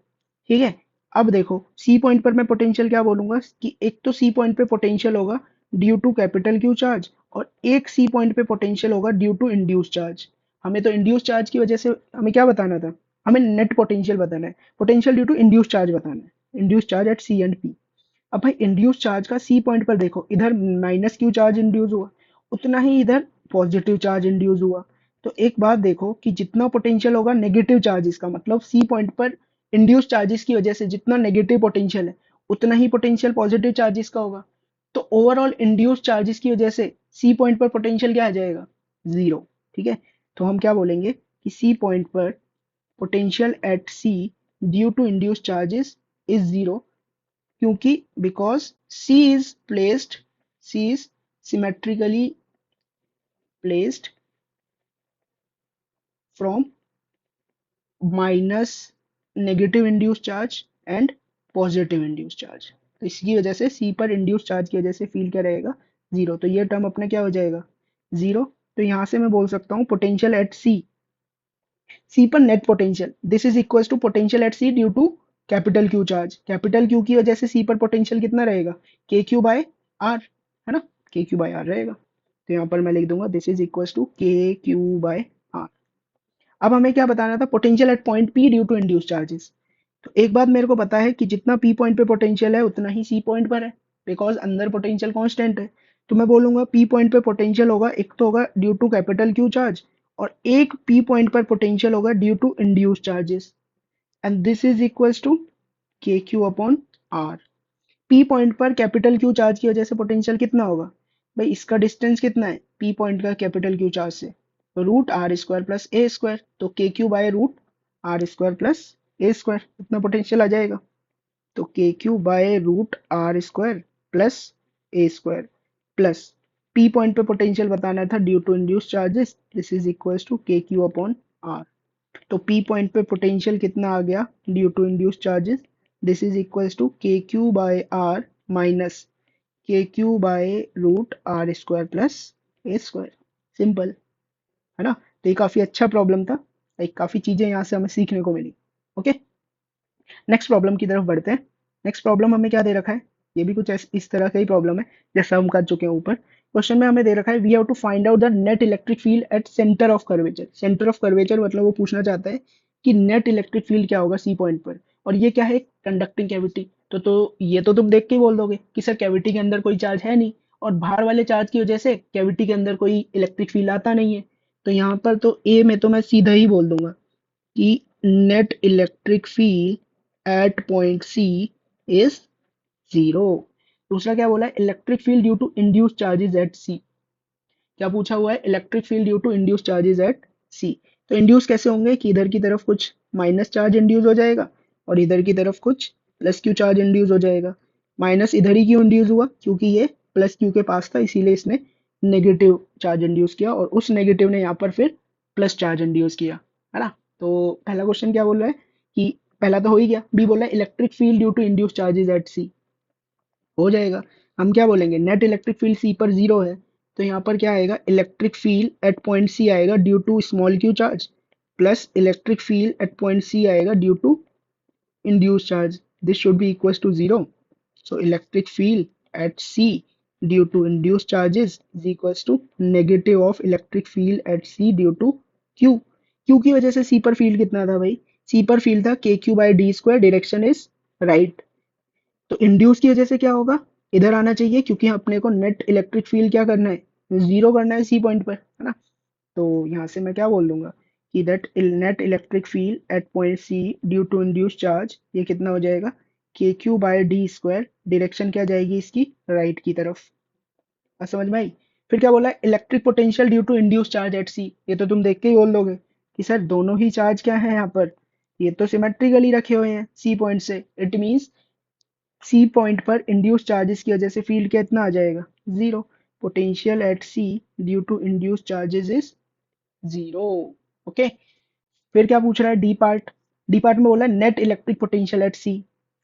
ठीक है। अब देखो सी पॉइंट पर मैं पोटेंशियल क्या बोलूंगा कि एक तो सी पॉइंट पे पोटेंशियल होगा due to capital Q charge, और एक सी पॉइंट पे पोटेंशियल होगा ड्यू टू इंड्यूस चार्ज। हमें तो इंड्यूस चार्ज की वजह से हमें क्या बताना था, हमें नेट पोटेंशियल बताना है, potential due to induce charge बताना है, induce charge at C and P. अब भाई इंड्यूस चार्ज का सी पॉइंट पर देखो, इधर माइनस क्यू चार्ज इंड्यूस हुआ, उतना ही इधर पॉजिटिव चार्ज इंड्यूस हुआ। तो एक बात देखो कि जितना पोटेंशियल होगा नेगेटिव चार्जेस का, मतलब सी पॉइंट पर इंड्यूस चार्जेस की वजह से जितना नेगेटिव पोटेंशियल है उतना ही पोटेंशियल पॉजिटिव चार्जेस का होगा। तो ओवरऑल इंड्यूस चार्जेस की वजह से सी पॉइंट पर पोटेंशियल क्या आ जाएगा, जीरो। ठीक है। तो हम क्या बोलेंगे कि सी पॉइंट पर potential at C due to induce charges is zero, क्योंकि because C is symmetrically placed from minus negative induce charge and positive induce charge. तो इसकी वजह से सी पर इंड्यूस चार्ज की वजह से फील्ड क्या रहेगा, जीरो। तो ये टर्म अपना क्या हो जाएगा, जीरो। तो यहां से मैं बोल सकता हूँ पोटेंशियल एट सी, सी पर net potential this is equal to potential at C due to capital Q charge. Capital Q की वजह से सी पर पोटेंशियल कितना रहेगा, के क्यू बाय आर, है ना, के क्यू बाय आर रहेगा। तो यहाँ पर मैं लिख दूंगा this is equal to K Q by R. अब हमें क्या बताना था, potential at point P due to induce charges. तो एक बात मेरे को पता है कि जितना पी पॉइंट पे पोटेंशियल है उतना ही सी पॉइंट पर है, बिकॉज अंदर पोटेंशियल कांस्टेंट है। तो मैं बोलूंगा पी पॉइंट पे पोटेंशियल होगा, एक तो होगा due to capital Q charge, और एक पी पॉइंट पर पोटेंशियल होगा due to induce charges, and this is equals to K Q upon R. P point पर कैपिटल क्यू चार्ज की वजह से पोटेंशियल कितना होगा, भाई इसका डिस्टेंस कितना है पी पॉइंट का कैपिटल क्यू चार्ज से, root R square plus A square. तो K Q by root R square plus A square, इतना पोटेंशियल आ जाएगा। तो K Q by root R square plus A square plus P point पे पोटेंशियल बताना था due to induce charges, this is equals to K Q upon R. तो पी पॉइंट पे पोटेंशियल कितना आ गया due to induce charges, this is equals to K Q by R minus K Q by root R square plus A square. Simple है ना। तो ये काफी अच्छा प्रॉब्लम था, एक काफी चीजें यहाँ से हमें सीखने को मिली। ओके, नेक्स्ट प्रॉब्लम की तरफ बढ़ते हैं। नेक्स्ट प्रॉब्लम हमें क्या दे रखा है, ये भी कुछ इस तरह का ही प्रॉब्लम है जैसा हम कर चुके हैं ऊपर। क्वेश्चन में हमें दे रखा है we have to find out the net electric field at centre of curvature. Centre of curvature मतलब वो पूछना चाहता है कि नेट इलेक्ट्रिक फील्ड क्या होगा सी पॉइंट पर, और ये क्या है, कंडक्टिंग कैविटी। तो ये तो तुम देख के ही बोल दोगे कि सर कैविटी के अंदर कोई चार्ज है नहीं, और बाहर वाले चार्ज की वजह से कैविटी के अंदर कोई इलेक्ट्रिक फील्ड आता नहीं है। तो यहाँ पर तो ए में तो मैं सीधा ही बोल दूंगा कि net electric field at point C is zero. दूसरा क्या बोला है, electric field due to induce charges at C. क्या पूछा हुआ है, electric field due to induce charges at C. तो इंड्यूस कैसे होंगे कि इधर की तरफ कुछ माइनस चार्ज इंड्यूस हो जाएगा और इधर की तरफ कुछ प्लस क्यू चार्ज इंड्यूस हो जाएगा। माइनस इधर ही क्यों इंड्यूस हुआ, क्योंकि ये प्लस क्यू के पास था, इसीलिए इसने नेगेटिव चार्ज इंड्यूस किया, और उस नेगेटिव ने यहाँ पर फिर प्लस चार्ज इंड्यूस किया, है ना। तो पहला क्वेश्चन क्या बोल रहा है कि पहला तो हो ही गया, बी बोल रहा है electric field due to induce charges at C, हो जाएगा। हम क्या बोलेंगे, नेट इलेक्ट्रिक फील्ड सी पर जीरो है, तो यहाँ पर क्या आएगा, electric field at point C आएगा due to small Q charge, plus electric field at point C आएगा due to induce charge, this should be equal to zero. So electric field at C due to induce charges is equal to negative of electric field at C due to Q. Q की वजह से सी पर फील्ड कितना था भाई, सी पर फील्ड था के Q by D square, direction is right. तो इंड्यूस की वजह से क्या होगा, इधर आना चाहिए, क्योंकि अपने को नेट इलेक्ट्रिक फील्ड क्या करना है, जीरो करना है सी पॉइंट पर, है ना। तो यहाँ से मैं क्या बोल दूंगा कि that net electric field at point C due to induce charge, ये कितना हो जाएगा, K Q by D square, direction क्या जाएगी इसकी, राइट की तरफ। समझ में आई। फिर क्या बोला, electric potential due to induce charge at C, ये तो तुम देख के ही बोल दोगे कि सर दोनों ही चार्ज क्या है यहाँ पर, ये तो सिमेट्रिकली रखे हुए हैं सी पॉइंट से, इट मींस सी पॉइंट पर इंड्यूस चार्जेस की वजह से फील्ड कितना आ जाएगा, zero. Potential at C due to induce charges is zero. Okay. फिर क्या पूछ रहा है, डी पार्ट। डी पार्ट में बोला net electric potential at C,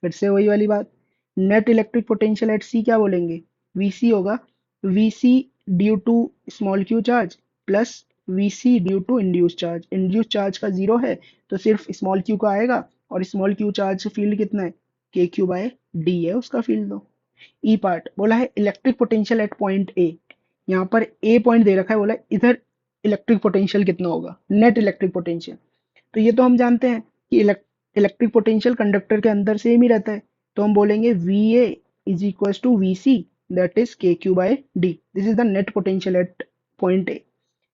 फिर से वही वाली बात, net electric potential at C क्या बोलेंगे, वीसी होगा, V C due to small Q charge plus V C due to induce charge. Induce charge का जीरो है तो सिर्फ स्मॉल क्यू का आएगा, और स्मॉल क्यू चार्ज फील्ड कितना है, के क्यू बाय डी है उसका फील्ड। दो ई पार्ट बोला है इलेक्ट्रिक पोटेंशियल एट पॉइंट ए, यहाँ पर ए पॉइंट दे रखा है, बोला इधर इलेक्ट्रिक पोटेंशियल कितना होगा, नेट इलेक्ट्रिक पोटेंशियल। तो ये तो हम जानते हैं कि इलेक्ट्रिक पोटेंशियल कंडक्टर के अंदर सेम ही रहता है, तो हम बोलेंगे V A is equal to V C, that is K Q by D, this is the net potential at point A.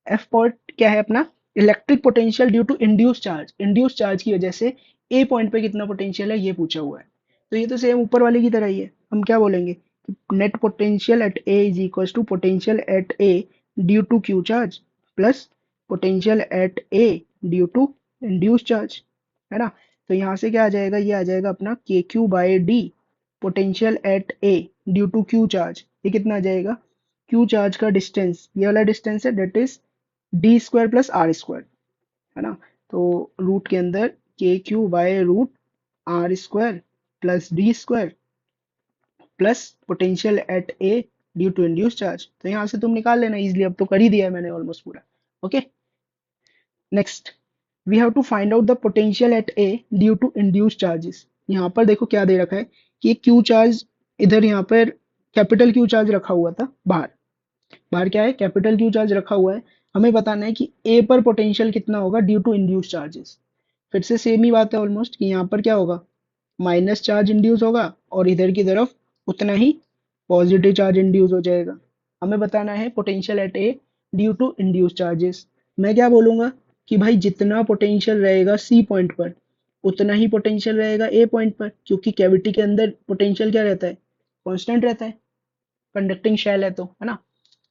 F point क्या है अपना, electric potential due to induce charge, induce charge की वजह से ए पॉइंट पे कितना पोटेंशियल है ये पूछा हुआ है। तो ये तो सेम ऊपर वाले की तरह ही है, हम क्या बोलेंगे, net potential at A is equal to potential at A due to Q charge plus potential at A due to induce charge, है ना। तो यहाँ से क्या आ जाएगा, ये आ जाएगा अपना K Q by D potential at A due to Q charge, ये कितना आ जाएगा, क्यू चार्ज का डिस्टेंस, ये वाला डिस्टेंस है, that is D square plus R square, है ना। तो रूट के अंदर K Q by root R square plus D square plus potential at A due to induce charge. तो यहाँ से तुम निकाल लेना इजिली, अब तो कर ही दिया है मैंने ऑलमोस्ट पूरा। Okay, next we have to find out the potential at A due to induce charges. यहाँ पर देखो क्या दे रखा है कि क्यू चार्ज, इधर यहाँ पर कैपिटल क्यू चार्ज रखा हुआ था, बाहर बाहर क्या है, कैपिटल क्यू चार्ज रखा हुआ है। हमें बताना है कि ए पर पोटेंशियल कितना होगा ड्यू टू इंड्यूस चार्जेस। फिर से सेम ही बात है ऑलमोस्ट, कि यहाँ पर क्या होगा, माइनस चार्ज इंड्यूस होगा और इधर की तरफ उतना ही पॉजिटिव चार्ज इंड्यूस हो जाएगा। हमें बताना है potential at A due to induce charges. मैं क्या बोलूंगा कि भाई जितना पोटेंशियल रहेगा सी पॉइंट पर उतना ही पोटेंशियल रहेगा ए पॉइंट पर, क्योंकि कैविटी के अंदर पोटेंशियल क्या रहता है, कांस्टेंट रहता है, कंडक्टिंग शेल है तो, है ना।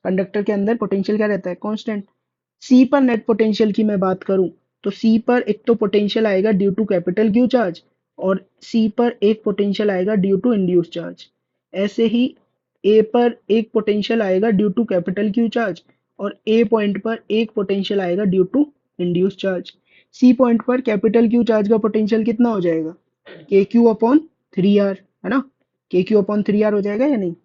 कंडक्टर के अंदर पोटेंशियल क्या रहता है, कांस्टेंट। सी पर नेट पोटेंशियल की मैं बात करूं तो सी पर एक तो पोटेंशियल आएगा due to capital Q charge, और सी पर एक पोटेंशियल आएगा ड्यू टू इंड्यूस चार्ज। ऐसे ही ए पर एक पोटेंशियल आएगा due to capital Q charge, और ए पॉइंट पर एक पोटेंशियल आएगा due to induce charge. C point पर कैपिटल क्यू चार्ज का पोटेंशियल कितना हो जाएगा, K Q upon three are, है ना, के क्यू अपॉन थ्री आर हो जाएगा या नहीं।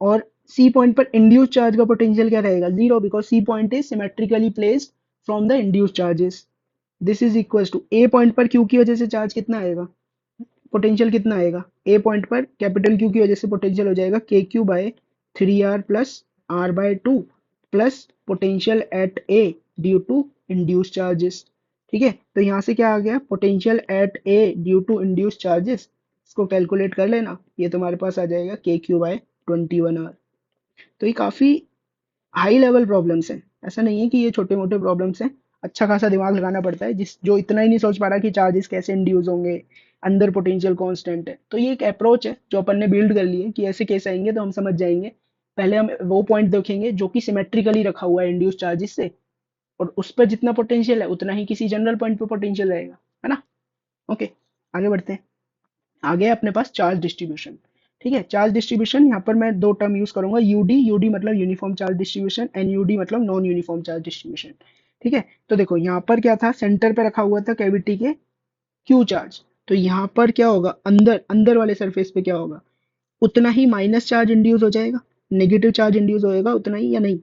और सी पॉइंट पर इंड्यूस चार्ज का पोटेंशियल क्या रहेगा, zero, because C point is symmetrically placed from the induce charges. This is equal to A point पर क्यू की वजह से चार्ज कितना आएगा, पोटेंशियल कितना आएगा, ए पॉइंट पर कैपिटल क्यू की वजह से पोटेंशियल हो जाएगा K Q by three R plus R by two plus potential at A due to induce charges. ठीक है, तो यहाँ से क्या आ गया, potential at A due to induce charges, इसको कैलकुलेट कर लेना, ये तुम्हारे पास आ जाएगा के क्यू बाय 21 आर। तो ये काफ़ी हाई लेवल प्रॉब्लम्स हैं, ऐसा नहीं है कि ये छोटे मोटे प्रॉब्लम्स हैं, अच्छा खासा दिमाग लगाना पड़ता है, जिस जो इतना ही नहीं सोच पा रहा कि चार्जेस कैसे इंड्यूस होंगे, अंदर पोटेंशियल कांस्टेंट है। तो ये एक अप्रोच है जो अपन ने बिल्ड कर ली है कि ऐसे केस आएंगे तो हम समझ जाएंगे। पहले हम वो पॉइंट देखेंगे जो कि सिमेट्रिकली रखा हुआ है इंड्यूस चार्जेस से, और उस पर जितना पोटेंशियल है उतना ही किसी जनरल पॉइंट पे पोटेंशियल रहेगा, है ना। ओके, आगे बढ़ते हैं। आगे है अपने पास चार्ज डिस्ट्रीब्यूशन। ठीक है, चार्ज डिस्ट्रीब्यूशन, यहाँ पर मैं दो टर्म यूज करूंगा, यूडी, यूडी मतलब uniform charge distribution, and UD मतलब नॉन यूनिफॉर्म चार्ज डिस्ट्रीब्यूशन। ठीक है, तो देखो यहाँ पर क्या था, सेंटर पे रखा हुआ था कैविटी के क्यू चार्ज, तो यहाँ पर क्या होगा, अंदर अंदर वाले सरफेस पे क्या होगा, उतना ही माइनस चार्ज इंड्यूस हो जाएगा, नेगेटिव चार्ज इंड्यूस होएगा उतना ही या नहीं,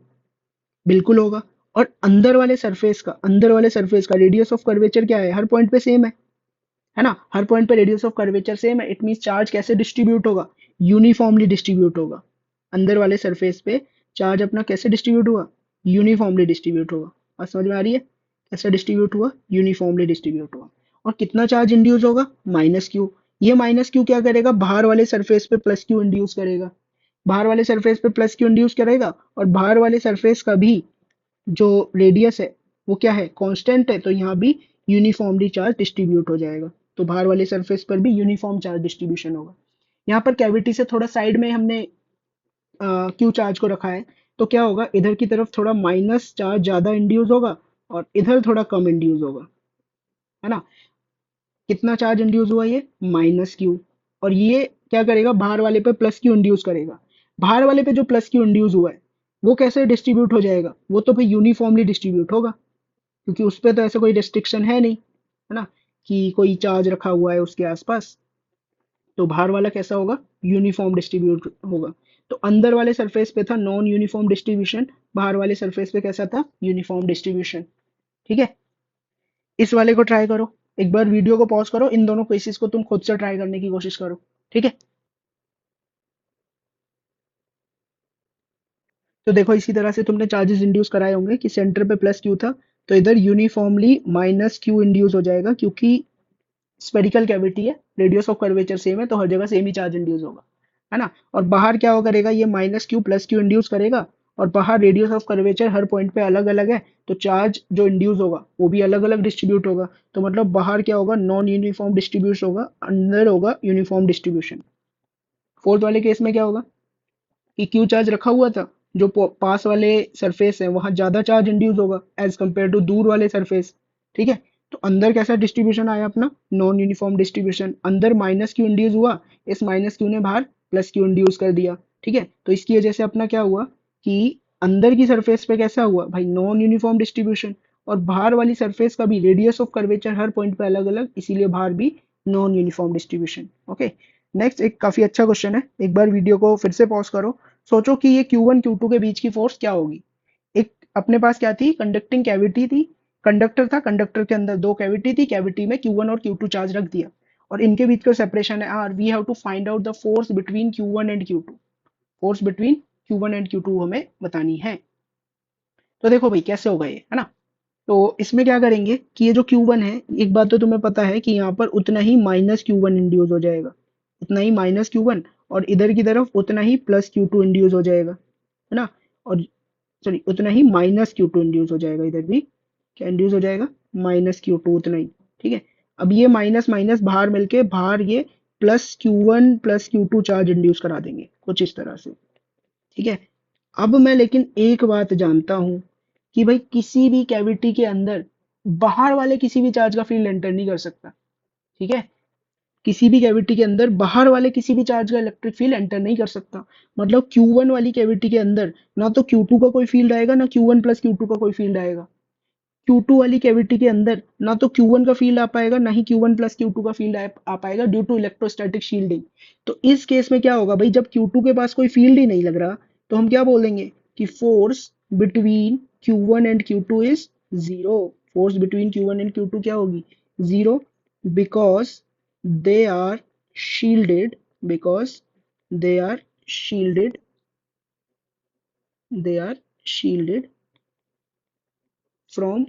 बिल्कुल होगा। और अंदर वाले सरफेस का रेडियस ऑफ कर्वेचर क्या है, हर पॉइंट पे सेम है ना, हर पॉइंट पे रेडियस ऑफ कर्वेचर सेम है, इट मींस चार्ज कैसे डिस्ट्रीब्यूट होगा, यूनिफॉर्मली डिस्ट्रीब्यूट होगा। अंदर वाले सरफेस पे चार्ज अपना कैसे डिस्ट्रीब्यूट हुआ, यूनिफॉर्मली डिस्ट्रीब्यूट होगा। और समझ में आ रही है कैसे डिस्ट्रीब्यूट हुआ, यूनिफॉर्मली डिस्ट्रीब्यूट हुआ। और कितना चार्ज इंड्यूस होगा, माइनस क्यू। ये माइनस क्यू क्या करेगा, बाहर वाले सरफेस पे प्लस क्यू इंड्यूस करेगा, बाहर वाले सरफेस पे प्लस क्यू इंड्यूस करेगा, और बाहर वाले सरफेस का भी जो रेडियस है वो क्या है, कांस्टेंट है, तो यहाँ भी यूनिफॉर्मली चार्ज डिस्ट्रीब्यूट हो जाएगा। तो बाहर वाले सरफेस पर भी यूनिफॉर्म चार्ज डिस्ट्रीब्यूशन होगा। यहाँ पर कैविटी से थोड़ा साइड में हमने क्यू चार्ज को रखा है, तो क्या होगा, इधर की तरफ थोड़ा माइनस चार्ज ज्यादा इंड्यूस होगा और इधर थोड़ा कम इंड्यूस होगा, है ना। कितना चार्ज इंड्यूस हुआ, ये माइनस क्यू, और ये क्या करेगा, बाहर वाले पे प्लस क्यू इंड्यूस करेगा। बाहर वाले पे जो प्लस क्यू इंड्यूस हुआ है वो कैसे डिस्ट्रीब्यूट हो जाएगा, वो तो भाई यूनिफॉर्मली डिस्ट्रीब्यूट होगा, क्योंकि उस पे तो ऐसा कोई रिस्ट्रिक्शन है नहीं, है ना, कि कोई चार्ज रखा हुआ है उसके आसपास। तो बाहर वाला कैसा होगा, यूनिफॉर्म डिस्ट्रीब्यूट होगा। तो अंदर वाले सरफेस पे था नॉन यूनिफॉर्म डिस्ट्रीब्यूशन, बाहर वाले सरफेस पे कैसा था, यूनिफॉर्म डिस्ट्रीब्यूशन। ठीक है, इस वाले को ट्राई करो, एक बार वीडियो को पॉज करो, इन दोनों केसेस को तुम खुद से ट्राई करने की कोशिश करो। ठीक है, तो देखो इसी तरह से तुमने चार्जेस इंड्यूस कराए होंगे कि सेंटर पे प्लस क्यू था, तो इधर यूनिफॉर्मली माइनस क्यू इंड्यूस हो जाएगा, क्योंकि स्पेरिकल कैविटी है, रेडियस ऑफ कर्वेचर सेम है, तो हर जगह सेम ही चार्ज इंड्यूस होगा, है ना। और बाहर क्या हो करेगा, ये minus Q plus Q induce करेगा, और बाहर radius of curvature her point पे अलग अलग है, तो चार्ज जो इंड्यूस होगा वो भी अलग अलग डिस्ट्रीब्यूट होगा। तो मतलब बाहर क्या होगा, नॉन यूनिफॉर्म डिस्ट्रीब्यूशन होगा, अंदर होगा यूनिफॉर्म डिस्ट्रीब्यूशन। फोर्थ वाले केस में क्या होगा कि क्यू चार्ज रखा हुआ था, जो पास वाले सरफेस है वहां ज्यादा चार्ज इंड्यूस होगा एज कम्पेयर टू दूर वाले सरफेस। ठीक है, तो अंदर कैसा डिस्ट्रीब्यूशन आया अपना, नॉन यूनिफॉर्म डिस्ट्रीब्यूशन, अंदर माइनस क्यू इंड्यूस हुआ, इस माइनस क्यू ने बाहर प्लस क्यू इंड्यूस कर दिया। ठीक है, तो इसकी वजह से अपना क्या हुआ कि अंदर की सरफेस पे कैसा हुआ भाई, नॉन यूनिफॉर्म डिस्ट्रीब्यूशन, और बाहर वाली सरफेस का भी radius of curvature her point पे अलग अलग, इसीलिए बाहर भी non uniform distribution. Okay, next एक काफी अच्छा क्वेश्चन है, एक बार वीडियो को फिर से पॉज करो, सोचो कि ये Q1 Q2 के बीच की फोर्स क्या होगी। एक अपने पास क्या थी, कंडक्टिंग कैविटी थी, कंडक्टर था, कंडक्टर के अंदर दो कैविटी थी, कैविटी में Q1 और Q2 चार्ज रख दिया, और इनके बीच का सेपरेशन है R, we have to find out the force between Q1 and Q2, force between Q1 and Q2 हमें बतानी है। तो देखो भाई कैसे होगा ये, है ना। तो इसमें क्या करेंगे कि ये जो Q1 है, एक बात तो तुम्हें पता है कि यहाँ पर उतना ही माइनस Q1 इंड्यूस हो जाएगा, उतना ही माइनस Q1, और इधर की तरफ उतना ही प्लस Q2 इंड्यूस हो जाएगा, है ना। और सॉरी, उतना ही माइनस Q2 इंड्यूस हो जाएगा, इधर भी क्या इंड्यूस हो जाएगा, माइनस Q2 उतना ही। ठीक है, अब ये माइनस माइनस बाहर मिलके बाहर ये plus Q1 plus Q2 charge induce करा देंगे कुछ इस तरह से। ठीक है, अब मैं लेकिन एक बात जानता हूं कि भाई किसी भी कैविटी के अंदर बाहर वाले किसी भी चार्ज का फील्ड एंटर नहीं कर सकता। ठीक है, किसी भी कैविटी के अंदर बाहर वाले किसी भी चार्ज का इलेक्ट्रिक फील्ड एंटर नहीं कर सकता। मतलब Q1 वाली कैविटी के अंदर ना तो Q2 का कोई फील्ड आएगा, ना Q1 प्लस Q2 का कोई फील्ड आएगा। Q2 वाली कैविटी के अंदर ना तो Q1 का फील्ड आ पाएगा, ना ही Q1 प्लस Q2 का फील्ड आ पाएगा, ड्यू टू इलेक्ट्रोस्टैटिक शील्डिंग। तो इस केस में क्या होगा भाई, जब Q2 के पास कोई फील्ड ही नहीं लग रहा, तो हम क्या बोलेंगे कि force between Q1 and Q2 is zero. Force between Q1 and Q2 क्या होगी, zero, because they are shielded, because they are shielded, they are shielded from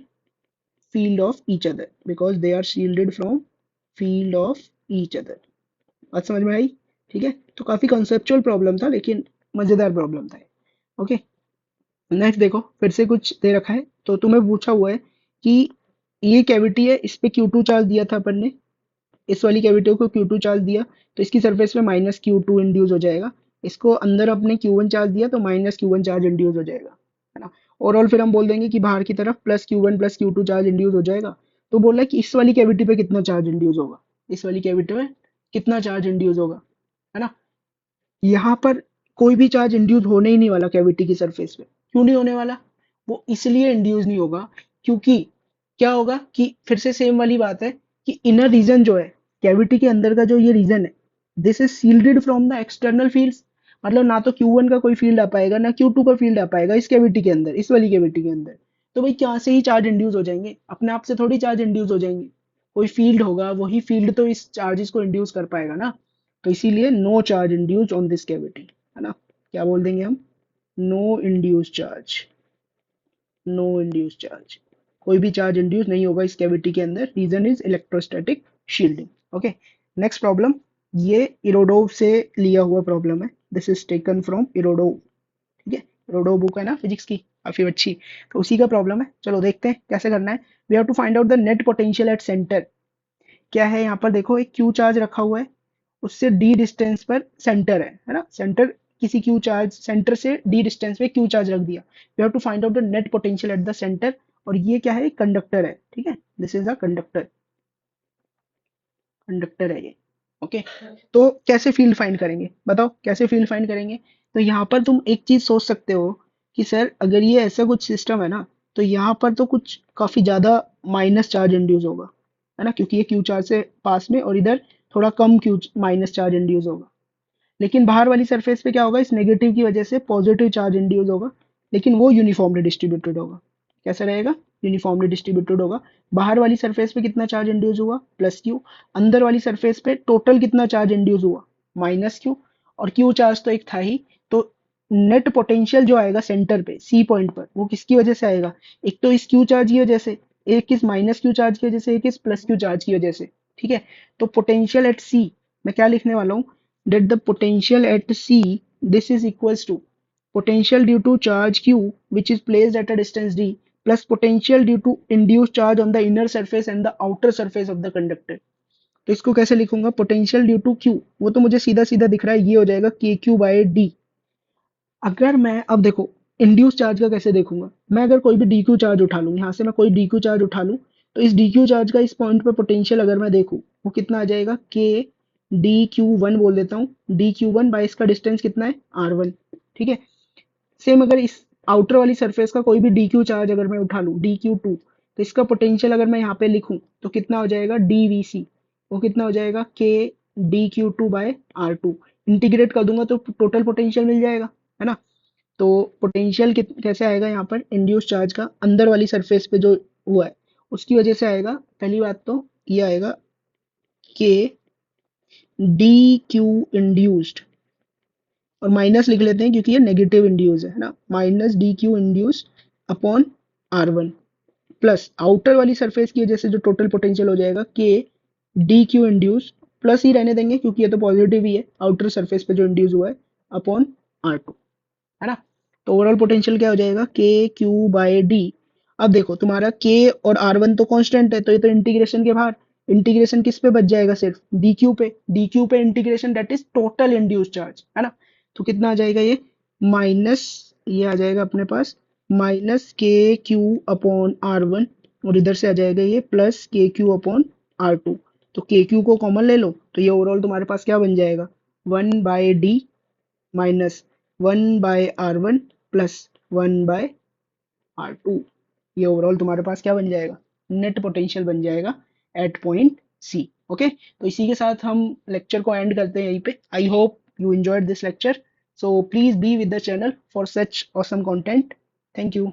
field of each other, because they are shielded from field of each other। बात समझ में आई। ठीक है, तो काफी कॉन्सेप्चुअल प्रॉब्लम था, लेकिन मजेदार प्रॉब्लम था। ओके, नेक्स्ट देखो, फिर से कुछ दे रखा है, तो तुम्हें पूछा हुआ है कि ये कैविटी है, इस पे Q2 चार्ज दिया था अपन ने, इस वाली कैविटी को Q2 चार्ज दिया, तो इसकी सरफेस पे माइनस Q2 इंड्यूस हो जाएगा। इसको अंदर अपने Q1 चार्ज दिया, तो माइनस Q1 चार्ज इंड्यूस हो जाएगा, है ना। ओवरऑल फिर हम बोल देंगे कि बाहर की तरफ plus Q1 plus Q2 charge induce हो जाएगा। तो बोल रहा है कि इस वाली कैविटी पे कितना चार्ज इंड्यूस होगा, इस वाली कैविटी में कितना चार्ज इंड्यूस होगा, है ना। यहाँ पर कोई भी चार्ज इंड्यूस होने ही नहीं वाला कैविटी की सरफेस पे। क्यों नहीं होने वाला, वो इसलिए इंड्यूस नहीं होगा क्योंकि क्या होगा कि फिर से सेम वाली बात है कि इनर रीजन जो है, कैविटी के अंदर का जो ये रीजन है, this is shielded from the external fields. मतलब ना तो Q1 का कोई फील्ड आ पाएगा, ना Q2 का फील्ड आ पाएगा इस कैविटी के अंदर, इस वाली कैविटी के अंदर। तो भाई क्या से ही चार्ज इंड्यूस हो जाएंगे, अपने आप से थोड़ी चार्ज इंड्यूस हो जाएंगे, कोई फील्ड होगा, वही फील्ड तो इस चार्जेस को इंड्यूस कर पाएगा ना। तो इसीलिए no charge induce on this cavity, है ना। क्या बोल देंगे हम, no induce charge, no induce charge, कोई भी चार्ज इंड्यूस नहीं होगा इस कैविटी के अंदर, reason is electrostatic shielding. Okay, next problem, ये इरोडोव से लिया हुआ प्रॉब्लम है, this is taken from Irodov. ठीक है, इरोडोव बुक है ना फिजिक्स की, काफी अच्छी, तो उसी का प्रॉब्लम है। चलो देखते हैं कैसे करना है। We have to find out the net potential at centre. क्या है यहाँ पर देखो, एक क्यू चार्ज रखा हुआ है, उससे डी डिस्टेंस पर सेंटर है ना, सेंटर किसी क्यू चार्ज, सेंटर से डी डिस्टेंस पे क्यू चार्ज रख दिया। You have to find out the net potential at the centre. और ये क्या है, कंडक्टर है, ठीक है, this is a conductor, conductor है ये। ओके, तो कैसे फील्ड फाइंड करेंगे, बताओ कैसे फील्ड फाइंड करेंगे। तो यहाँ पर तुम एक चीज सोच सकते हो कि सर अगर ये ऐसा कुछ सिस्टम है ना, तो यहाँ पर तो कुछ काफी ज्यादा माइनस चार्ज इंड्यूस होगा, है ना, क्योंकि ये क्यू चार्ज से पास में, और इधर थोड़ा कम क्यू माइनस चार्ज इंड्यूस होगा। लेकिन बाहर वाली सरफेस पे क्या होगा, इस नेगेटिव की वजह से पॉजिटिव चार्ज इंड्यूस होगा, लेकिन वो यूनिफॉर्मली डिस्ट्रीब्यूटेड होगा। कैसा रहेगा, यूनिफॉर्मली डिस्ट्रीब्यूटेड होगा। बाहर वाली सरफेस पे कितना चार्ज इंड्यूस हुआ, प्लस क्यू। अंदर वाली सरफेस पे टोटल कितना चार्ज इंड्यूस हुआ, माइनस क्यू। और क्यू चार्ज तो एक था ही, तो नेट पोटेंशियल जो आएगा सेंटर पे सी पॉइंट पर, वो किसकी वजह से आएगा, एक तो इस क्यू चार्ज की वजह से, एक इस माइनस क्यू चार्ज की वजह से, एक इस प्लस क्यू चार्ज की वजह से। ठीक है, तो पोटेंशियल एट सी मैं क्या लिखने वाला हूँ, that the potential at C, this is equals to potential due to charge Q which is placed at a distance d plus potential due to induced charge on the inner surface and the outer surface of the conductor। तो इसको कैसे लिखूंगा, पोटेंशियल ड्यू टू क्यू, वो तो मुझे सीधा सीधा दिख रहा है, ये हो जाएगा के क्यू बाई डी। अगर मैं अब देखो इंड्यूस चार्ज का कैसे देखूंगा, मैं अगर कोई भी डी क्यू चार्ज उठा लूँ, यहाँ से मैं कोई डी क्यू चार्ज उठा लूँ, तो इस डी क्यू चार्ज का इस पॉइंट पे पोटेंशियल अगर मैं देखूँ, वो कितना आ जाएगा, के डी क्यू वन बोल देता हूँ, डी क्यू वन बाई इसका डिस्टेंस कितना है, आर वन। ठीक है, सेम अगर इस आउटर वाली सरफेस का कोई भी डी क्यू चार्ज अगर मैं उठा लूँ, डी क्यू टू, तो इसका पोटेंशियल अगर मैं यहाँ पे लिखूँ तो कितना हो जाएगा, डी वी सी, वो कितना हो जाएगा, K D Q two by R two. Integrate कर दूंगा तो टोटल पोटेंशियल मिल जाएगा, है ना। तो पोटेंशियल कैसे आएगा यहाँ पर, इंड्यूस चार्ज का अंदर वाली सरफेस पे जो हुआ है उसकी वजह से आएगा। पहली बात तो ये आएगा के डी क्यू इंड्यूस्ड, और माइनस लिख लेते हैं क्योंकि ये नेगेटिव इंड्यूस है ना, minus D Q induce upon R one, plus outer वाली सरफेस की वजह से जो टोटल पोटेंशियल हो जाएगा, K D Q induce, plus ही रहने देंगे क्योंकि ये तो पॉजिटिव ही है, आउटर सरफेस पे जो इंड्यूस हुआ है, अपॉन आर टू, है ना। तो ओवरऑल पोटेंशियल क्या हो जाएगा, के क्यू बाय डी। अब देखो तुम्हारा के और आर वन तो कांस्टेंट है, तो ये तो इंटीग्रेशन के बाहर, इंटीग्रेशन किस पे बच जाएगा, सिर्फ डी क्यू पे, डी क्यू पे integration, that is total induce charge, है ना। तो कितना आ जाएगा ये, माइनस, ये आ जाएगा अपने पास minus K Q upon R one, और इधर से आ जाएगा ये प्लस के क्यू अपॉन आर टू। तो के क्यू को कॉमन ले लो, तो ये ओवरऑल तुम्हारे पास क्या बन जाएगा, one by D minus one by R one plus one by R two. ये ओवरऑल तुम्हारे पास क्या बन जाएगा, नेट पोटेंशियल बन जाएगा एट पॉइंट सी। ओके, तो इसी के साथ हम लेक्चर को एंड करते हैं यहीं पे। I hope you enjoyed this lecture, so please be with the channel for such awesome content. Thank you.